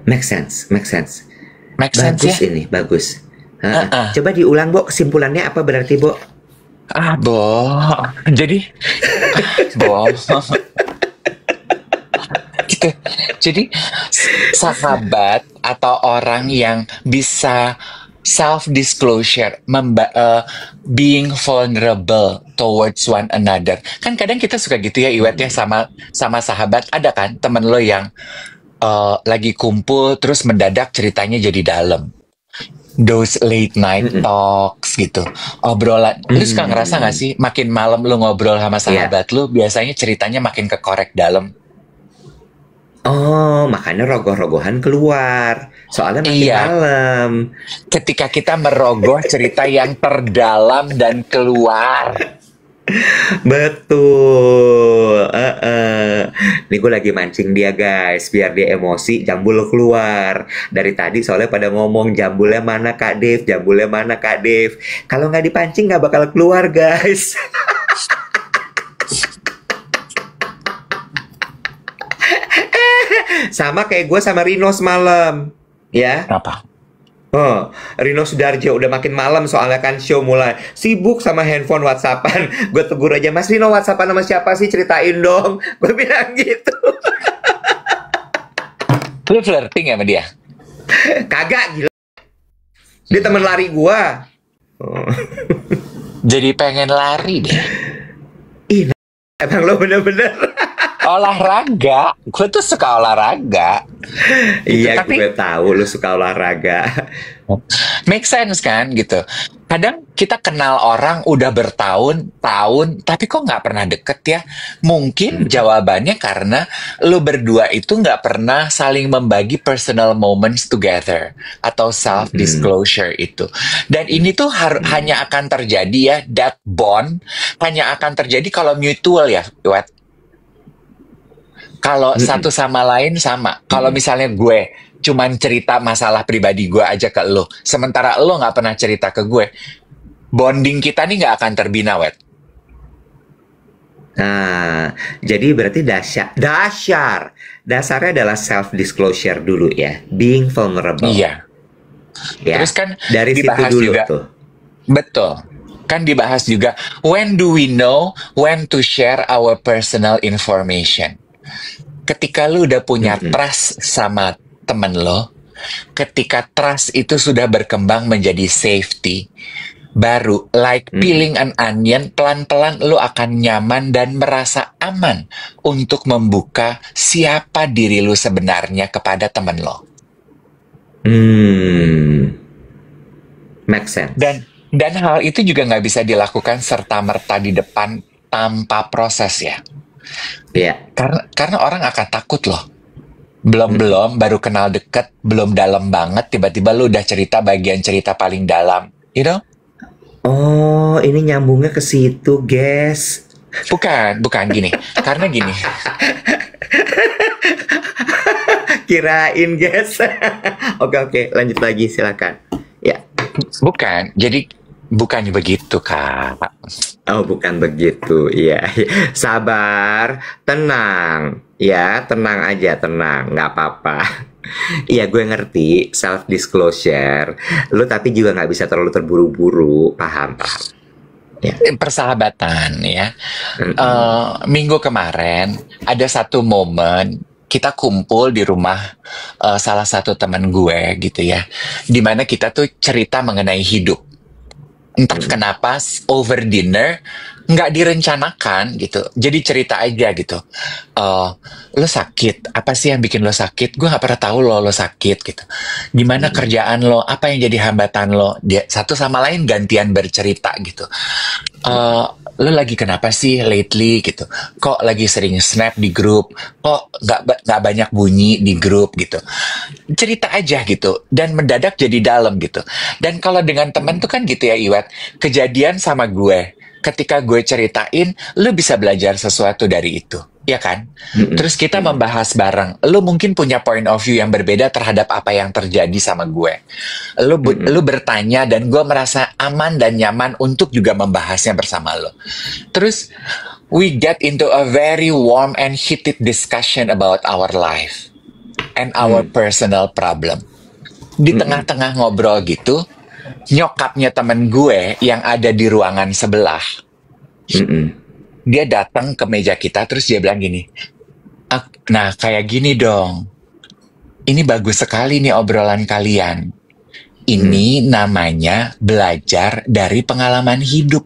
Make sense, make sense. Make sense Bagus ya? ini, bagus. Coba diulang, Bo. Kesimpulannya apa berarti, Bo? Bo. Jadi, Bo. Gitu. Jadi, sahabat atau orang yang bisa self-disclosure, being vulnerable towards one another. Kan kadang kita suka gitu ya, Iwet ya, sama sahabat. Ada kan temen lo yang lagi kumpul, terus mendadak ceritanya jadi dalam. Those late night talks gitu. Obrolan. Lu suka ngerasa gak sih, makin malam lu ngobrol sama sahabat lu, biasanya ceritanya makin kekorek dalam. Oh, makanya rogoh-rogohan keluar. Soalnya makin Iya. malam. Ketika kita merogoh cerita yang terdalam dan keluar. Betul. Ini gue lagi mancing dia guys, biar dia emosi, jambul keluar. Dari tadi soalnya pada ngomong jambulnya mana Kak Dev, jambulnya mana Kak Dev. Kalau nggak dipancing nggak bakal keluar guys. Sama kayak gue sama Rino semalam. Ya. Apa? Oh, Rino Sudarjo udah makin malam soalnya kan show mulai sibuk sama handphone WhatsAppan. Gue tegur aja, Mas Rino WhatsAppan sama siapa sih, ceritain dong. Gue bilang gitu. Lu flirting ya sama dia? Kagak gila. Dia temen lari gua. Oh. Jadi pengen lari deh. Ih, emang lo bener-bener. Olahraga. Gue tuh suka olahraga. Iya, Tapi gue tahu lu suka olahraga. make sense kan gitu. Kadang kita kenal orang udah bertahun-tahun, tapi kok nggak pernah deket ya? Mungkin jawabannya karena lu berdua itu nggak pernah saling membagi personal moments together atau self-disclosure itu. Dan ini tuh hanya akan terjadi ya, that bond hanya akan terjadi kalau mutual ya, Wet. Kalau satu sama lain sama. Kalau misalnya gue cuman cerita masalah pribadi gue aja ke lo, sementara lo nggak pernah cerita ke gue, bonding kita nih nggak akan terbina, Wet. Nah, jadi berarti dasarnya adalah self disclosure dulu ya, being vulnerable. Iya. Ya, Terus kan dari situ dibahas dulu juga, tuh. betul. Kan dibahas juga, when do we know when to share our personal information? Ketika lu udah punya trust sama temen lo, ketika trust itu sudah berkembang menjadi safety, baru like peeling an onion, pelan-pelan lu akan nyaman dan merasa aman untuk membuka siapa diri lu sebenarnya kepada temen lo. Make sense. Dan hal itu juga nggak bisa dilakukan serta-merta di depan tanpa proses ya. Iya. Karena orang akan takut loh. Belum baru kenal deket, belum dalam banget, tiba-tiba lu udah cerita bagian cerita paling dalam, you know? Oh, ini nyambungnya ke situ, guys. Bukan gini. Karena gini, Kirain, guys. Oke, lanjut lagi, silakan. Ya. bukan. Jadi bukan begitu, Kak. Oh, bukan begitu. Iya. Sabar, tenang. Ya, tenang aja, tenang. Nggak apa-apa. Iya, gue ngerti self disclosure. Lu tapi juga nggak bisa terlalu terburu-buru. Paham. Ya. Persahabatan ya. Minggu kemarin ada satu momen kita kumpul di rumah salah satu teman gue gitu ya, dimana kita tuh cerita mengenai hidup. Entah kenapa over dinner nggak direncanakan gitu, jadi cerita aja gitu. Lo sakit, apa sih yang bikin lo sakit? Gue nggak pernah tahu lo sakit gitu. Gimana kerjaan lo? Apa yang jadi hambatan lo? Dia satu sama lain gantian bercerita gitu. Lo lagi kenapa sih lately gitu? Kok lagi sering snap di grup? Kok nggak banyak bunyi di grup gitu? Cerita aja gitu, dan mendadak jadi dalam gitu. Dan kalau dengan temen tuh kan gitu ya, Iwet, kejadian sama gue, ketika gue ceritain, lo bisa belajar sesuatu dari itu, ya kan? Terus kita membahas bareng. Lo mungkin punya point of view yang berbeda terhadap apa yang terjadi sama gue. Lo bertanya dan gue merasa aman dan nyaman untuk juga membahasnya bersama lo. Terus we get into a very warm and heated discussion about our life and our personal problem. Di tengah-tengah ngobrol gitu, nyokapnya temen gue yang ada di ruangan sebelah, dia datang ke meja kita, terus dia bilang gini, nah kayak gini dong, ini bagus sekali nih obrolan kalian. Ini namanya belajar dari pengalaman hidup.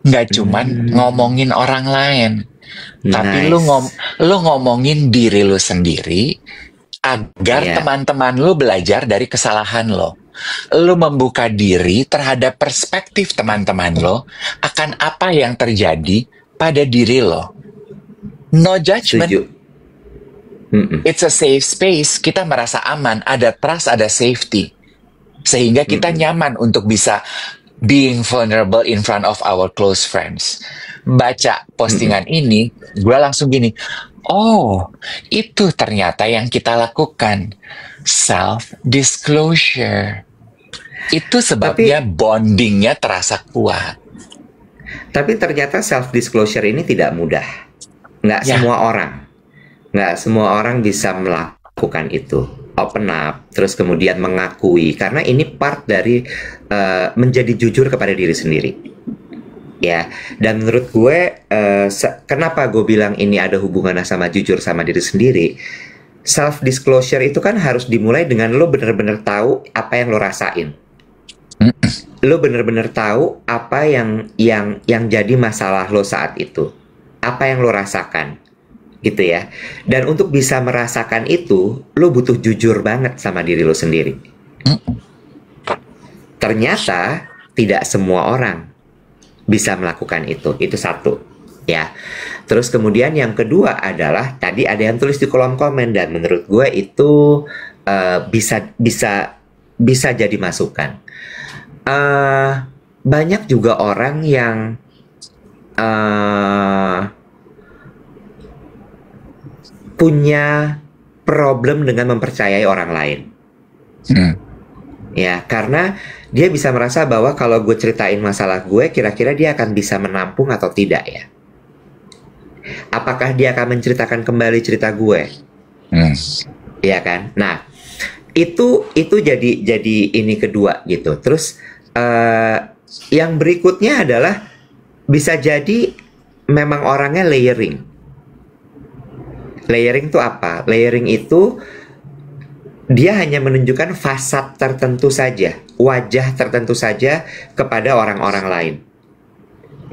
Nggak cuman ngomongin orang lain, tapi lu ngomongin diri lu sendiri agar teman-teman lu belajar dari kesalahan lo. Lu membuka diri terhadap perspektif teman-teman lo akan apa yang terjadi pada diri lo. No judgment. Setuju. It's a safe space. Kita merasa aman, ada trust, ada safety. Sehingga kita nyaman untuk bisa being vulnerable in front of our close friends. Baca postingan ini, gue langsung gini, oh, itu ternyata yang kita lakukan. Self-disclosure. Itu sebabnya Tapi bondingnya terasa kuat. tapi ternyata self disclosure ini tidak mudah. Nggak Ya, semua orang, nggak semua orang bisa melakukan itu. Open up, terus kemudian mengakui, karena ini part dari menjadi jujur kepada diri sendiri. Ya, dan menurut gue, kenapa gue bilang ini ada hubungannya sama jujur sama diri sendiri? Self disclosure itu kan harus dimulai dengan lo bener-bener tahu apa yang lo rasain. Lo bener-bener tahu apa yang jadi masalah lo saat itu, apa yang lo rasakan, gitu ya. Dan untuk bisa merasakan itu, lo butuh jujur banget sama diri lo sendiri. Ternyata tidak semua orang bisa melakukan itu satu, ya. Terus kemudian yang kedua adalah tadi ada yang tulis di kolom komen, dan menurut gue itu bisa bisa bisa jadi masukan. Banyak juga orang yang punya problem dengan mempercayai orang lain. hmm, Ya, karena dia bisa merasa bahwa kalau gue ceritain masalah gue, kira-kira dia akan bisa menampung atau tidak ya. Apakah dia akan menceritakan kembali cerita gue? hmm, Iya kan? Nah, itu jadi ini kedua gitu. Terus yang berikutnya adalah bisa jadi memang orangnya layering. Layering itu apa? Layering itu dia hanya menunjukkan fasad tertentu saja, wajah tertentu saja kepada orang-orang lain.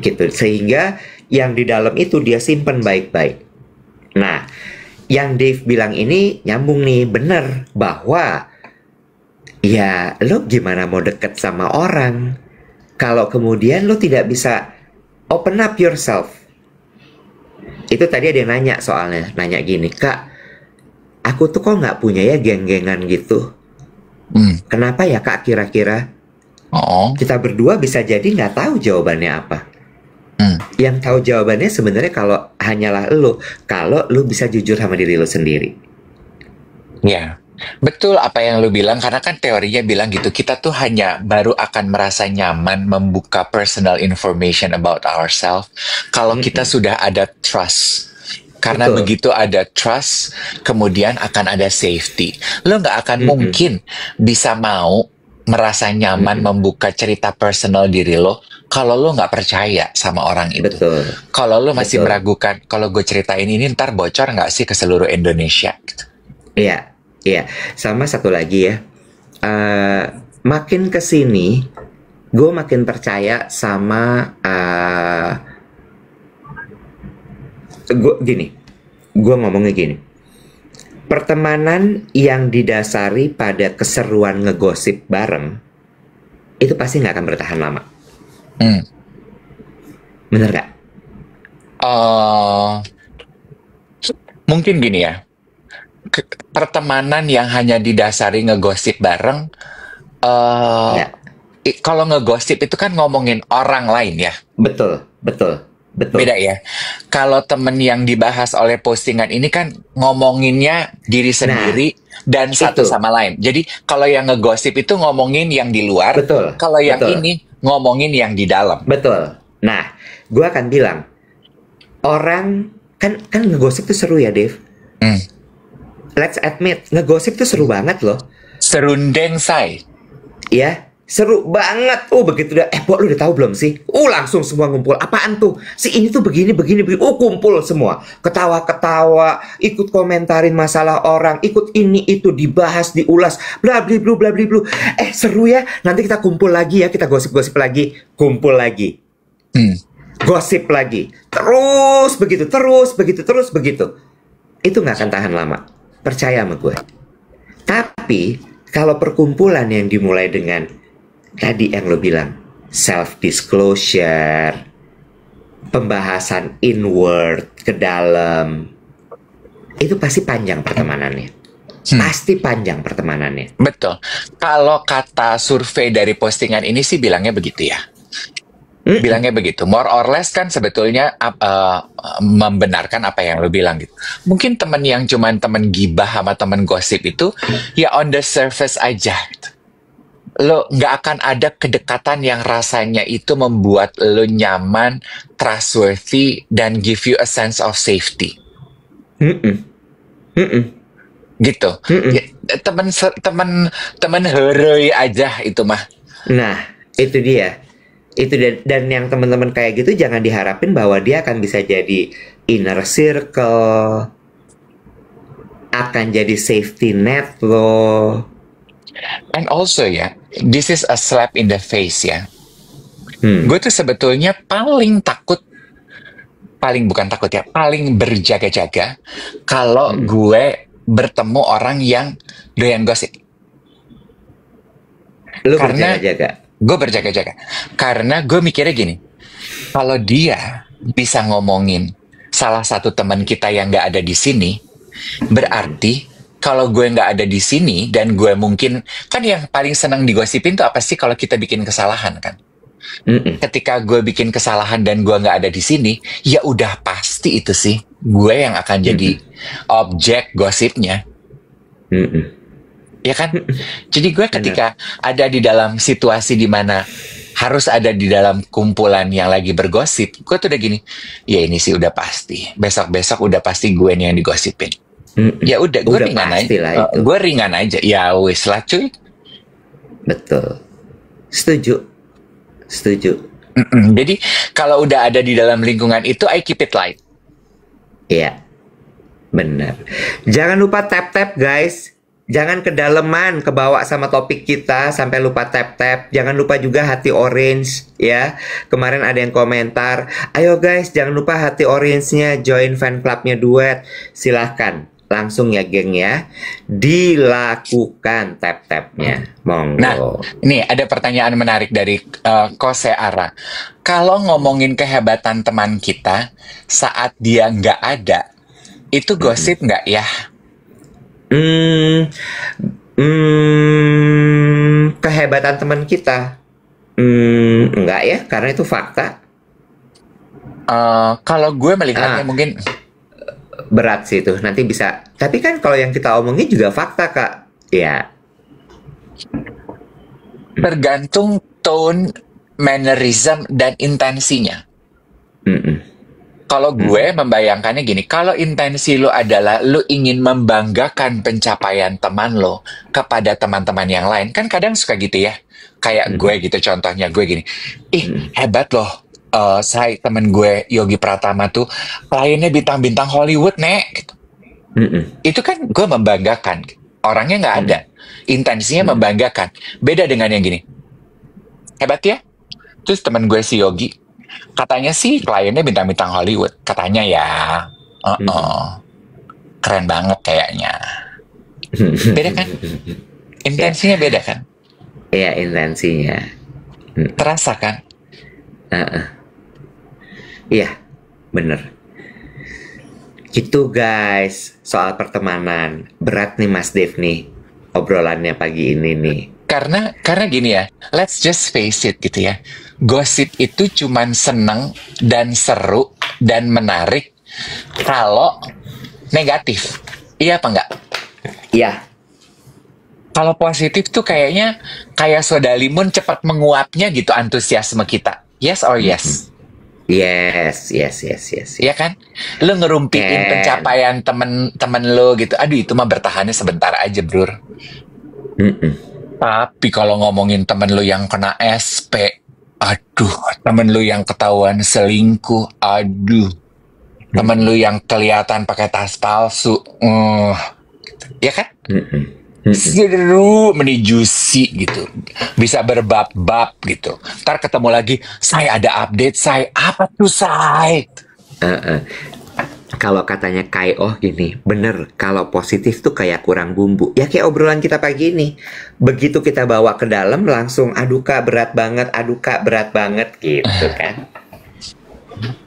Gitu. Sehingga yang di dalam itu dia simpen baik-baik. Nah, yang Dave bilang ini nyambung nih, bener, bahwa ya lo gimana mau deket sama orang kalau kemudian lo tidak bisa open up yourself. Itu tadi ada yang nanya, soalnya nanya gini, Kak, aku tuh kok nggak punya ya geng-gengan gitu. hmm. Kenapa ya Kak, kira-kira? Oh, Kita berdua bisa jadi nggak tahu jawabannya apa. hmm. Yang tahu jawabannya sebenarnya kalau hanyalah lo, kalau lo bisa jujur sama diri lo sendiri. Ya, betul apa yang lu bilang, karena kan teorinya bilang gitu, kita tuh hanya baru akan merasa nyaman membuka personal information about ourselves kalau kita Mm-mm. sudah ada trust. Karena Betul. begitu ada trust, kemudian akan ada safety. Lo nggak akan Mm-mm. mungkin bisa mau merasa nyaman Mm-mm. membuka cerita personal diri lo kalau lo nggak percaya sama orang itu. Betul. Kalau lo masih Betul. meragukan, kalau gue ceritain ini ntar bocor nggak sih ke seluruh Indonesia? Iya, iya. Sama satu lagi ya. Makin kesini, gue makin percaya sama gue ngomongnya gini. Pertemanan yang didasari pada keseruan ngegosip bareng itu pasti nggak akan bertahan lama. Hmm. Bener nggak? Eh, mungkin gini ya, pertemanan yang hanya didasari ngegosip bareng, eh Ya, kalau ngegosip itu kan ngomongin orang lain ya, betul, betul, betul. beda ya. Kalau temen yang dibahas oleh postingan ini kan ngomonginnya diri Nah, sendiri dan satu itu sama lain. Jadi kalau yang ngegosip itu ngomongin yang di luar, betul, kalau yang betul, ini ngomongin yang di dalam. betul. Nah, gue akan bilang orang kan ngegosip tuh seru ya, Dave. Hmm. Let's admit, ngegosip tuh seru banget loh. Serundeng say. Ya, seru banget. Oh, begitu udah, Pok, lu udah tahu belum sih? Langsung semua ngumpul. Apaan tuh? Si ini tuh begini, begini, begini. Kumpul semua. Ketawa-ketawa, ikut komentarin masalah orang, ikut ini, itu, dibahas, diulas. Bla, bli, blu, bla, bli, blu. Seru ya. Nanti kita kumpul lagi ya, kita gosip-gosip lagi. Kumpul lagi. Hmm. Gosip lagi. Terus begitu, terus begitu, terus begitu. Itu nggak akan tahan lama. Percaya sama gue. Tapi kalau perkumpulan yang dimulai dengan tadi yang lo bilang, self disclosure, pembahasan inward ke dalam, itu pasti panjang pertemanannya. pasti panjang pertemanannya. Betul. Kalau kata survei dari postingan ini sih bilangnya begitu ya. Bilangnya begitu. More or less kan sebetulnya membenarkan apa yang lo bilang gitu. Mungkin temen yang cuman temen gibah sama temen gosip itu ya on the surface aja gitu. Lo nggak akan ada kedekatan yang rasanya itu membuat lo nyaman, trustworthy, dan give you a sense of safety. Mm-mm. Mm-mm. Gitu. Mm-mm. Ya, temen heroi aja itu mah. Nah, itu dia. Itu dan yang teman-teman kayak gitu jangan diharapin bahwa dia akan bisa jadi inner circle, akan jadi safety net lo. And also ya, this is a slap in the face ya. Gue tuh sebetulnya paling berjaga-jaga kalau gue bertemu orang yang doyan gosip. Lu Karena berjaga-jaga. gue berjaga-jaga. Karena gue mikirnya gini, kalau dia bisa ngomongin salah satu teman kita yang nggak ada di sini, berarti kalau gue nggak ada di sini dan gue mungkin kan yang paling senang digosipin tuh apa sih kalau kita bikin kesalahan kan? Ketika gue bikin kesalahan dan gue nggak ada di sini, ya udah pasti itu sih gue yang akan jadi objek gosipnya. Ya kan? Jadi gue ketika ada di dalam situasi di mana harus ada di dalam kumpulan yang lagi bergosip, gue tuh udah gini, ya ini sih udah pasti. Besok-besok udah pasti gue nih yang digosipin. Ya udah, gue ringan aja. Gue ringan aja. Ya wis lah cuy. Betul. Setuju. Jadi kalau udah ada di dalam lingkungan itu, I keep it light. Iya. Benar. Jangan lupa tap-tap guys. Jangan kedalaman, kebawa sama topik kita sampai lupa tap-tap. Jangan lupa juga hati orange ya. Kemarin ada yang komentar, ayo guys jangan lupa hati orange-nya, join fan clubnya Duet. Silahkan, langsung ya geng ya. Dilakukan tap-tapnya. Monggo. Nah, ini ada pertanyaan menarik dari Kose Ara. Kalau ngomongin kehebatan teman kita saat dia nggak ada, itu gosip nggak ya? Kehebatan teman kita enggak ya, karena itu fakta. Kalau gue melihatnya mungkin berat sih itu, nanti bisa. Tapi kan kalau yang kita omongin juga fakta kak. Ya. Tergantung tone, mannerism, dan intensinya. Kalau gue membayangkannya gini, kalau intensi lo adalah lo ingin membanggakan pencapaian teman lo kepada teman-teman yang lain, kan kadang suka gitu ya. Kayak gue gitu, contohnya gue gini, hebat loh, saya temen gue Yogi Pratama tuh kliennya bintang-bintang Hollywood nek. Gitu. Itu kan gue membanggakan, orangnya nggak ada, intensinya membanggakan. Beda dengan yang gini, hebat ya, terus temen gue si Yogi, katanya sih kliennya bintang-bintang Hollywood. Katanya ya. Keren banget kayaknya. Beda kan? Intensinya beda kan? Iya, intensinya. Terasa kan? Iya, bener. Gitu guys, soal pertemanan. Berat nih Mas Dev nih, obrolannya pagi ini nih. Karena gini ya, let's just face it gitu ya. Gosip itu cuman seneng dan seru dan menarik kalau negatif. Iya apa enggak? Iya. Kalau positif tuh kayaknya kayak soda limun cepat menguapnya gitu antusiasme kita. Yes or yes? Yes. Iya kan? Lo ngerumpiin pencapaian temen lo gitu. Aduh itu mah bertahannya sebentar aja bro. Tapi kalau ngomongin temen lu yang kena SP, aduh, temen lu yang ketahuan selingkuh, aduh, temen lu yang kelihatan pakai tas palsu, ya kan? Seru, menijusi gitu, bisa berbab-bab gitu. Ntar ketemu lagi, saya ada update, saya apa tuh saya? Kalau katanya Kai gini, bener, kalau positif tuh kayak kurang bumbu. Ya kayak obrolan kita pagi ini. Begitu kita bawa ke dalam langsung aduh kak berat banget gitu kan.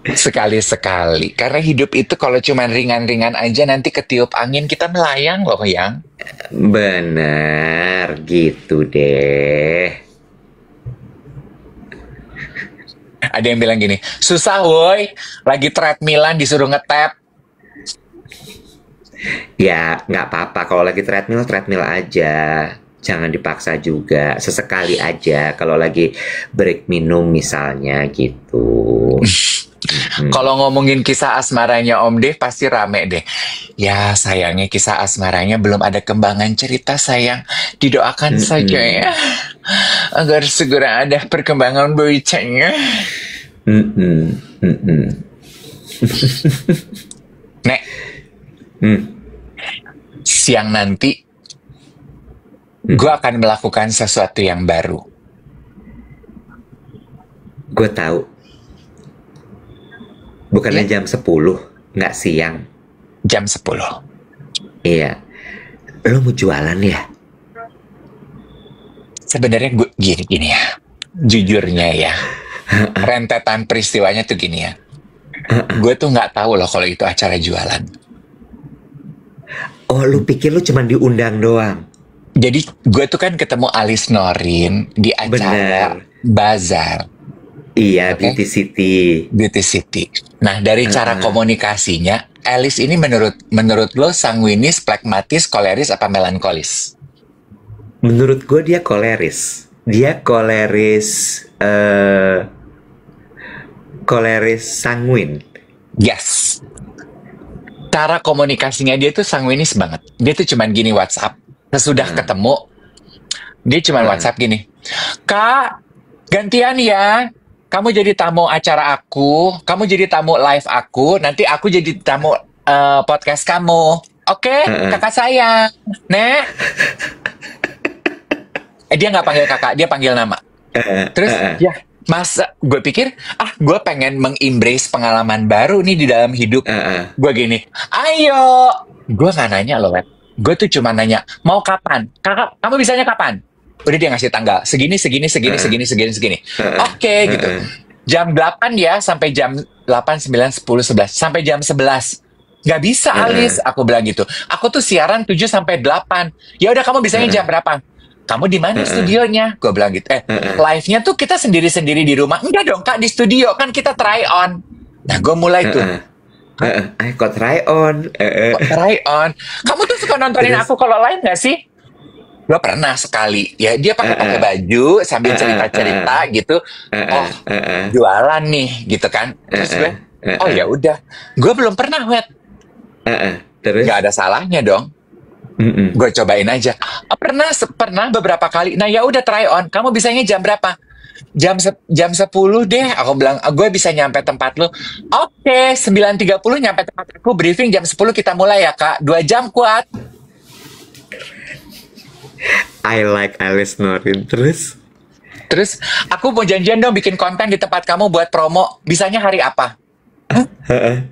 Sekali-sekali. Karena hidup itu kalau cuma ringan-ringan aja nanti ketiup angin kita melayang loh yang. Bener, gitu deh. Ada yang bilang gini, susah woi, lagi treadmillan disuruh ngetap. Ya, nggak apa-apa. Kalau lagi treadmill, treadmill aja. Jangan dipaksa juga. Sesekali aja. Kalau lagi break minum misalnya gitu. Hmm. Kalau ngomongin kisah asmaranya Om Dev pasti rame deh. Ya sayangnya kisah asmaranya belum ada kembangan cerita sayang. Didoakan saja Mm-mm. ya. Agar segera ada perkembangan beritanya. Mm-mm. Mm-mm. Nek, Mm. siang nanti Mm. gue akan melakukan sesuatu yang baru. Gue tahu. Bukannya Ya, jam 10, nggak siang. jam 10. Iya. Lo mau jualan ya? Sebenarnya gue gini-gini ya. Jujurnya ya. Rentetan peristiwanya tuh gini ya. Gue tuh nggak tahu loh kalau itu acara jualan. Oh, lu pikir lu cuma diundang doang? Jadi gue tuh kan ketemu Alis Norin di acara Bener. bazar, Iya, oke? Beauty City. Beauty City. Nah, dari cara Heeh. komunikasinya, Alice ini menurut menurut lo sanguinis, plekmatis, koleris, apa melankolis? Menurut gue dia koleris. Dia koleris, koleris sanguin. Yes. Cara komunikasinya dia tuh sanguinis banget. Dia tuh cuman gini WhatsApp. Sesudah Heeh. ketemu, dia cuman Heeh. WhatsApp gini. Kak, gantian ya. Kamu jadi tamu acara aku, kamu jadi tamu live aku, nanti aku jadi tamu podcast kamu. Oke, Heeh. kakak sayang. Nek. Dia nggak panggil kakak, dia panggil nama. Heeh. Terus, Heeh. ya, masa gue pikir, gue pengen mengembrace pengalaman baru nih di dalam hidup. Heeh. Gue gini, ayo. Gue nggak nanya loh, Web. Gue tuh cuma nanya, mau kapan? Kakak, kamu bisanya kapan? Udah dia ngasih tanggal, segini, segini, segini, Heeh. segini, segini, segini. Heeh. Oke, gitu. Heeh. Jam 8 ya, sampai jam 8, 9, 10, 11. Sampai jam 11. Nggak bisa, Alis. Heeh. Aku bilang gitu. Aku tuh siaran 7 sampai 8. Ya udah, kamu bisanya jam Heeh. berapa? Kamu di mana Heeh. studionya? Gue bilang gitu. Heeh. Live-nya tuh kita sendiri-sendiri di rumah. Enggak dong, Kak, di studio. Kan kita try on. Nah, gue mulai tuh. Heeh. Heeh. Kok try on? Heeh. Kok try on? Kamu tuh suka nontonin Terus? aku kalau live nggak sih? Gue pernah sekali. Ya, dia pakai Heeh. baju sambil Heeh. cerita-cerita gitu. Heeh. Oh, Heeh. jualan nih, gitu kan. Terus gue, Heeh. oh ya udah. Gue belum pernah, Wet. Heeh. Terus? Nggak ada salahnya dong. Mm-mm. Gue cobain aja. Pernah beberapa kali. Nah ya udah try on. Kamu bisanya jam berapa? Jam 10 deh. Aku bilang, gue bisa nyampe tempat lu. Oke, 9:30 nyampe tempat aku. Briefing jam 10 kita mulai ya, Kak. 2 jam kuat. I like Alice Norin. Terus? Terus, aku mau janjian dong bikin konten di tempat kamu buat promo. Bisanya hari apa? Heeh.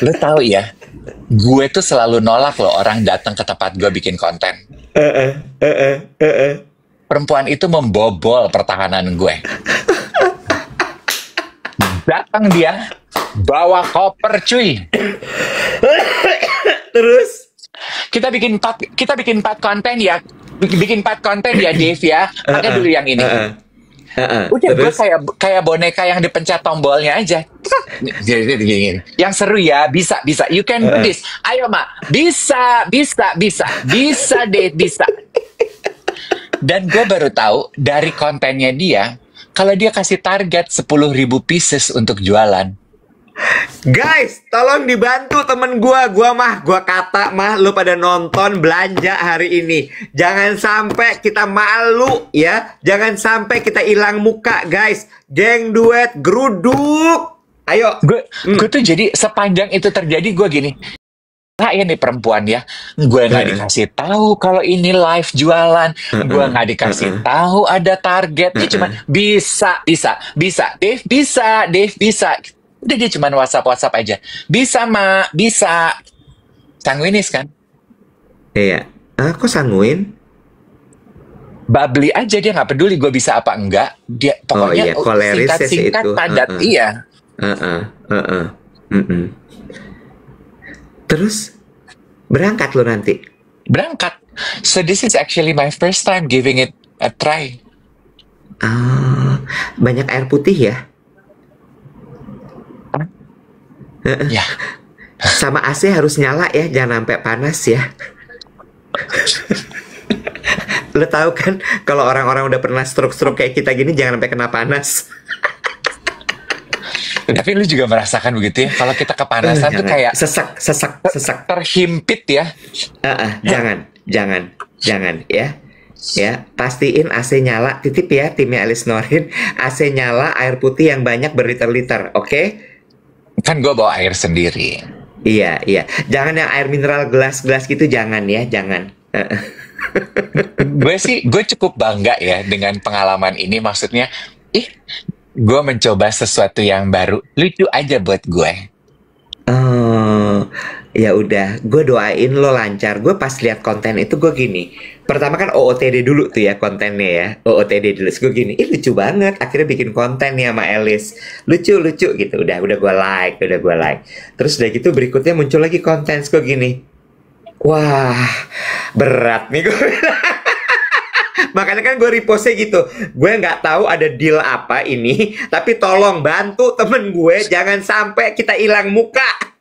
Lu tahu ya, gue tuh selalu nolak loh orang datang ke tempat gue bikin konten. Heeh. Heeh. Heeh. Perempuan itu membobol pertahanan gue. Datang dia, bawa koper cuy. Terus? Kita bikin 4 konten ya. Bikin 4 konten ya, Dave ya. Pakai dulu yang ini. Heeh. Heeh. Udah gue Terus? kayak boneka yang dipencet tombolnya aja. Gini. Yang seru ya, bisa. You can do this. Ayo, Mak. Bisa, Dave, bisa. Dan gue baru tahu dari kontennya dia, kalau dia kasih target 10.000 pieces untuk jualan. Guys, tolong dibantu temen gua kata lu pada nonton belanja hari ini. Jangan sampai kita malu ya. Jangan sampai kita hilang muka, guys. Geng duet geruduk. Ayo. Gue tuh jadi sepanjang itu terjadi gue gini. Nah, ya nih perempuan ya, gue nggak dikasih tahu kalau ini live jualan, gue nggak dikasih tahu ada target, dia cuma bisa, Dave bisa. Udah dia cuma WhatsApp aja, bisa Mak, bisa. Sanguinis kan? Iya. Kok sanguin? Bubbly aja, dia nggak peduli gue bisa apa enggak. Dia pokoknya iya, koleris ya sih singkat itu. padat, iya. Heeh, heeh, mm-mm. Terus berangkat lo nanti. Berangkat. So this is actually my first time giving it a try. Ah, banyak air putih ya. Ya, Sama AC harus nyala ya, jangan sampai panas ya. Lo tahu kan kalau orang-orang udah pernah stroke-stroke kayak kita gini jangan sampai kena panas. tapi lu juga merasakan begitu ya. Kalau kita kepanasan tuh Jangan kayak sesak, sesak, sesak. terhimpit ya. Jangan, jangan, jangan ya. Ya, pastiin AC nyala, titip ya timnya Alice Norin. AC nyala, air putih yang banyak berliter-liter, oke? Kan gue bawa air sendiri. Iya, iya. Jangan yang air mineral gelas-gelas gitu, jangan ya, jangan. Gue cukup bangga ya dengan pengalaman ini. Maksudnya, gue mencoba sesuatu yang baru. Lucu aja buat gue. Oh, ya udah, gue doain lo lancar. Gue pas lihat konten itu gue gini. Pertama kan OOTD dulu tuh ya kontennya ya. OOTD dulu. Terus gue gini, lucu banget. Akhirnya bikin konten nih sama Alice. Lucu, lucu gitu. Udah gue like, udah gue like. Terus udah gitu berikutnya muncul lagi konten. Terus gue gini, wah, berat nih gue. Makanya kan gue repostnya gitu. Gue nggak tahu ada deal apa ini, tapi tolong bantu temen gue jangan sampai kita hilang muka.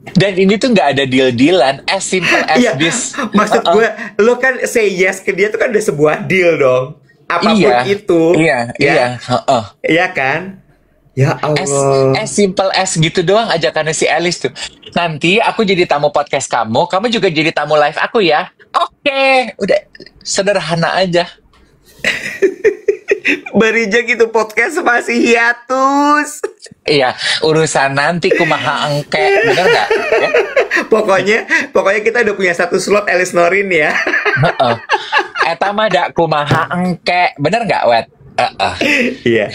Dan ini tuh nggak ada deal-dealan. As simple as Iya, this. maksud gue, lo kan say yes ke dia tuh kan udah sebuah deal dong. Apapun Iya, itu, iya, ya, iya. Heeh. iya kan? Ya As, Allah. as simple as gitu doang ajakannya si Alice tuh. Nanti aku jadi tamu podcast kamu juga jadi tamu live aku ya. Oke, udah sederhana aja. Berijak itu podcast masih hiatus. Iya, urusan nanti kumaha engke, bener nggak? Ya? Pokoknya kita udah punya satu slot Alice Norin ya. Heeh. Eta mah da kumaha engke, bener nggak, Wet? Heeh. Iya,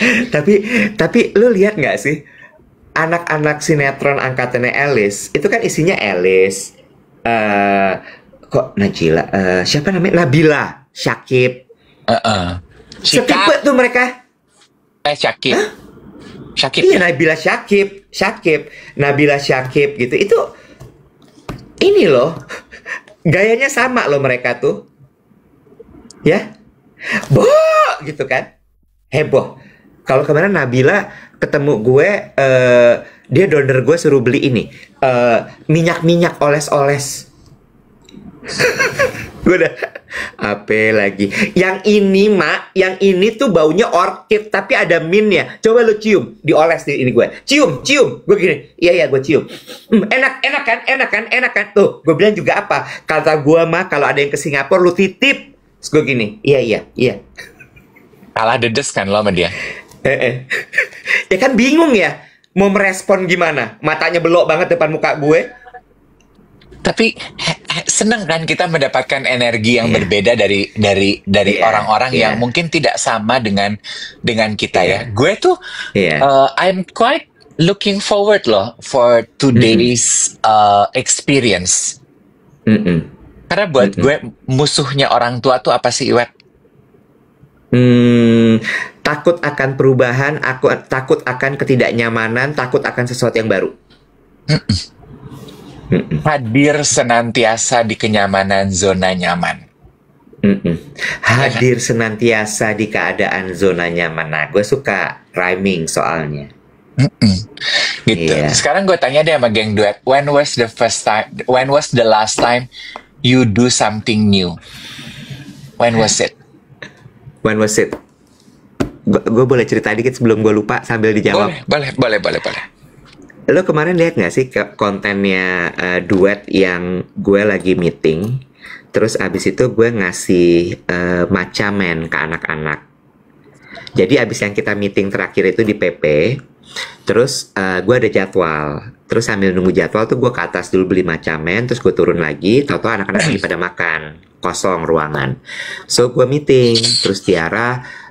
tapi lu lihat nggak sih anak-anak sinetron angkatannya Alice itu kan isinya Alice, eh kok Najila, siapa namanya Nabila, Syakib, Heeh. setipe Sikap, tuh mereka. Syakib. Syakib Iya ya? Nabila Syakib, Nabila Syakib gitu. Itu ini loh, gayanya sama loh mereka tuh, ya, gitu kan, heboh. Kalau kemarin Nabila ketemu gue, dia donor gue suruh beli ini, minyak-minyak oles-oles. Gue udah apa lagi? Yang ini mak, yang ini tuh baunya orchid tapi ada mintnya. Coba lu cium, dioles nih ini gue. Cium, cium. Gue gini, iya gue cium. Enak, enak kan. Tuh, gue bilang juga apa? Kata gue mah kalau ada yang ke Singapura lu titip. Terus gue gini, iya. Kalah dedes kan lo sama dia. Ya kan bingung ya, mau merespon gimana? Matanya belok banget depan muka gue. Tapi seneng kan kita mendapatkan energi yang Iya. berbeda dari Iya, orang-orang iya. yang mungkin tidak sama dengan kita ya. Iya. Gue tuh Iya. I'm quite looking forward loh for today's experience. Mm-mm. Karena buat gue musuhnya orang tua tuh apa sih, Iwet? Takut akan perubahan, aku takut akan ketidaknyamanan, takut akan sesuatu yang baru. Hadir senantiasa di kenyamanan zona nyaman. Hadir senantiasa di keadaan zona nyaman. Nah, gue suka rhyming soalnya. Gitu. Iya. Sekarang gue tanya deh sama geng duet, when was the last time you do something new? When was it? When was it? Gue boleh cerita dikit sebelum gue lupa sambil dijawab. Boleh. Lo kemarin lihat nggak sih kontennya duet yang gue lagi meeting, terus abis itu gue ngasih matcha men ke anak-anak. Jadi abis yang kita meeting terakhir itu di PP, terus gue ada jadwal. Terus sambil nunggu jadwal tuh gue ke atas dulu beli matcha men, terus gue turun lagi, tau-tau anak-anak lagi pada makan, kosong ruangan. So gue meeting, terus Tiara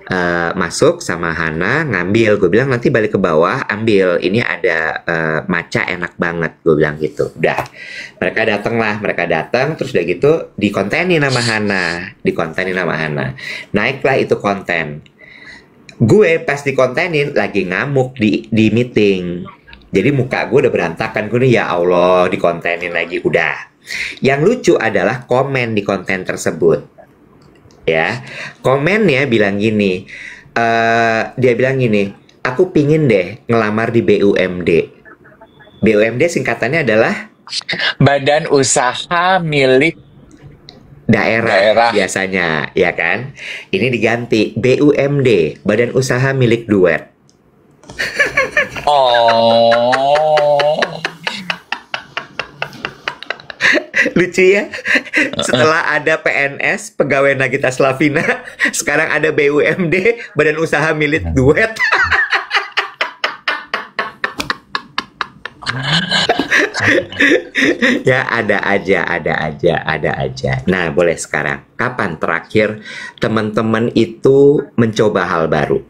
masuk sama Hana ngambil. Gue bilang nanti balik ke bawah ambil, ini ada matcha enak banget, gue bilang gitu. Udah, mereka datang terus udah gitu dikontenin sama Hana, naiklah itu konten. Gue pas dikontenin lagi ngamuk di meeting. Jadi muka gue udah berantakan. Gue nih, ya Allah, dikontenin lagi. Udah. Yang lucu adalah komen di konten tersebut. Ya, komennya bilang gini. Dia bilang gini, aku pingin deh ngelamar di BUMD. BUMD singkatannya adalah Badan usaha milik daerah daerah. biasanya, ya kan? Ini diganti BUMD, Badan Usaha Milik Duet. Oh. Lucu ya? Setelah ada PNS, Pegawai Nagita Slavina, sekarang ada BUMD, Badan Usaha Milik Duet. Ya, ada aja. Nah, boleh sekarang. Kapan terakhir teman-teman itu mencoba hal baru?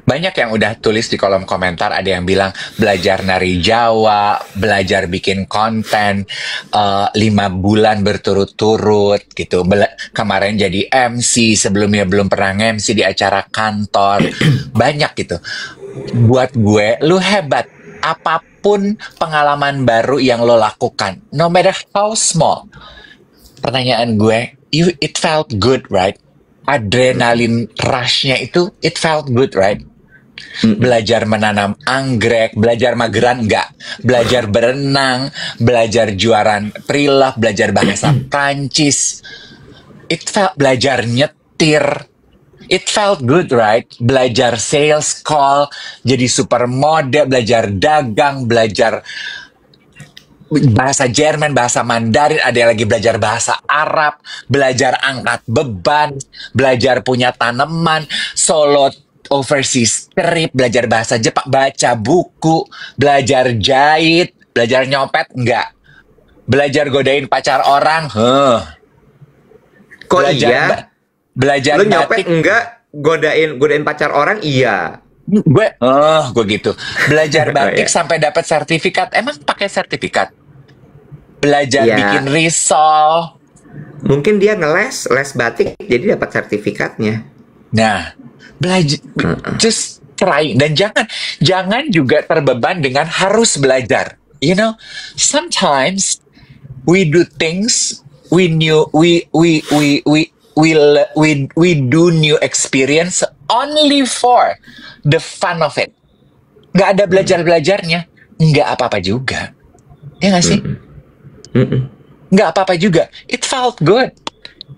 Banyak yang udah tulis di kolom komentar, ada yang bilang belajar nari Jawa, belajar bikin konten 5 bulan berturut-turut gitu. Kemarin jadi MC, sebelumnya belum pernah MC di acara kantor. Banyak gitu. Buat gue, lu hebat. Apapun pengalaman baru yang lo lakukan, no matter how small. Pertanyaan gue, it felt good, right? Adrenalin rush-nya itu, it felt good, right? Belajar menanam anggrek, belajar mageran enggak, belajar berenang, belajar juaran prilap, belajar bahasa Prancis, belajar nyetir, it felt good, right? Belajar sales call, jadi supermodel, belajar dagang, belajar bahasa Jerman, bahasa Mandarin, ada yang lagi belajar bahasa Arab, belajar angkat beban, belajar punya tanaman, solo overseas trip, belajar bahasa Jepang, baca buku, belajar jahit, belajar nyopet, enggak. Belajar godain pacar orang, Kok belajar iya? belajar Lu nyopet batik. enggak? Godain pacar orang iya. Gue gitu. Belajar batik Iya. sampai dapat sertifikat. Emang pakai sertifikat? Belajar Ya. bikin risol. Mungkin dia les batik jadi dapat sertifikatnya. Nah, belajar, just try. Dan jangan juga terbeban dengan harus belajar. You know, sometimes we do things we do new experience only for the fun of it. Nggak ada belajarnya, nggak apa-apa juga. Ya nggak sih? Nggak apa-apa juga. It felt good.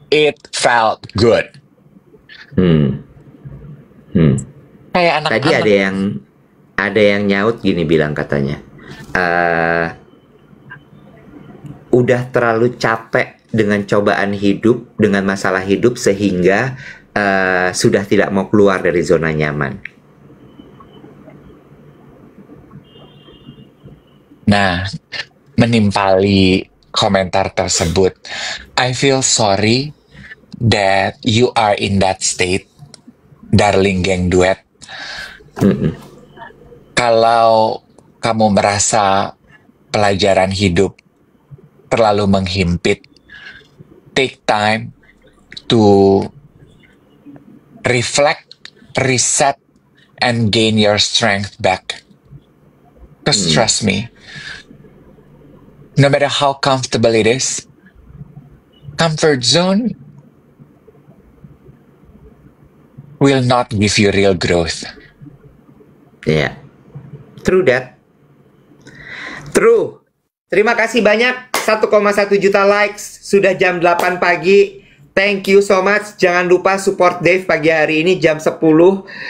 It felt good. Kayak anak-anak. Tadi ada yang nyaut gini bilang katanya, udah terlalu capek dengan cobaan hidup, dengan masalah hidup sehingga sudah tidak mau keluar dari zona nyaman. Nah, menimpali komentar tersebut, I feel sorry that you are in that state, darling geng duet. Kalau kamu merasa pelajaran hidup terlalu menghimpit, take time to reflect, reset, and gain your strength back. Because trust me, no matter how comfortable it is, comfort zone will not give you real growth. Ya, true that. True. Terima kasih banyak, 1,1 juta likes, sudah jam 8 pagi. Thank you so much. Jangan lupa support Dave pagi hari ini jam 10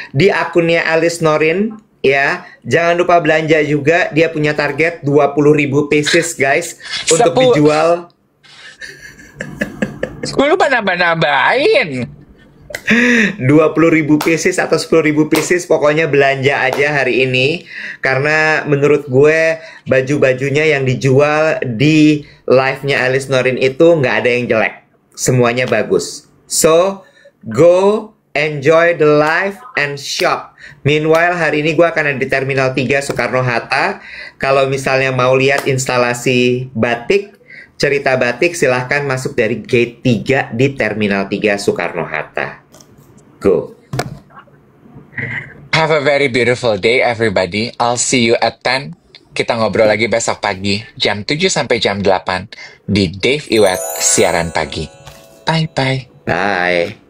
di akunnya Alice Norin. Ya, jangan lupa belanja juga. Dia punya target 20.000 pieces guys untuk dijual. 10 mah nambah-nambahin. 20.000 pieces atau 10.000 pieces, pokoknya belanja aja hari ini. Karena menurut gue baju-bajunya yang dijual di live-nya Alice Norin itu nggak ada yang jelek, semuanya bagus. So go enjoy the live and shop. Meanwhile hari ini gue akan ada di Terminal 3 Soekarno-Hatta. Kalau misalnya mau lihat instalasi batik, cerita batik, silahkan masuk dari gate 3 di Terminal 3 Soekarno-Hatta. Go. Have a very beautiful day, everybody. I'll see you at 10. Kita ngobrol lagi besok pagi, jam 7 sampai jam 8 di Dave Iwet Siaran Pagi. Bye-bye. Bye.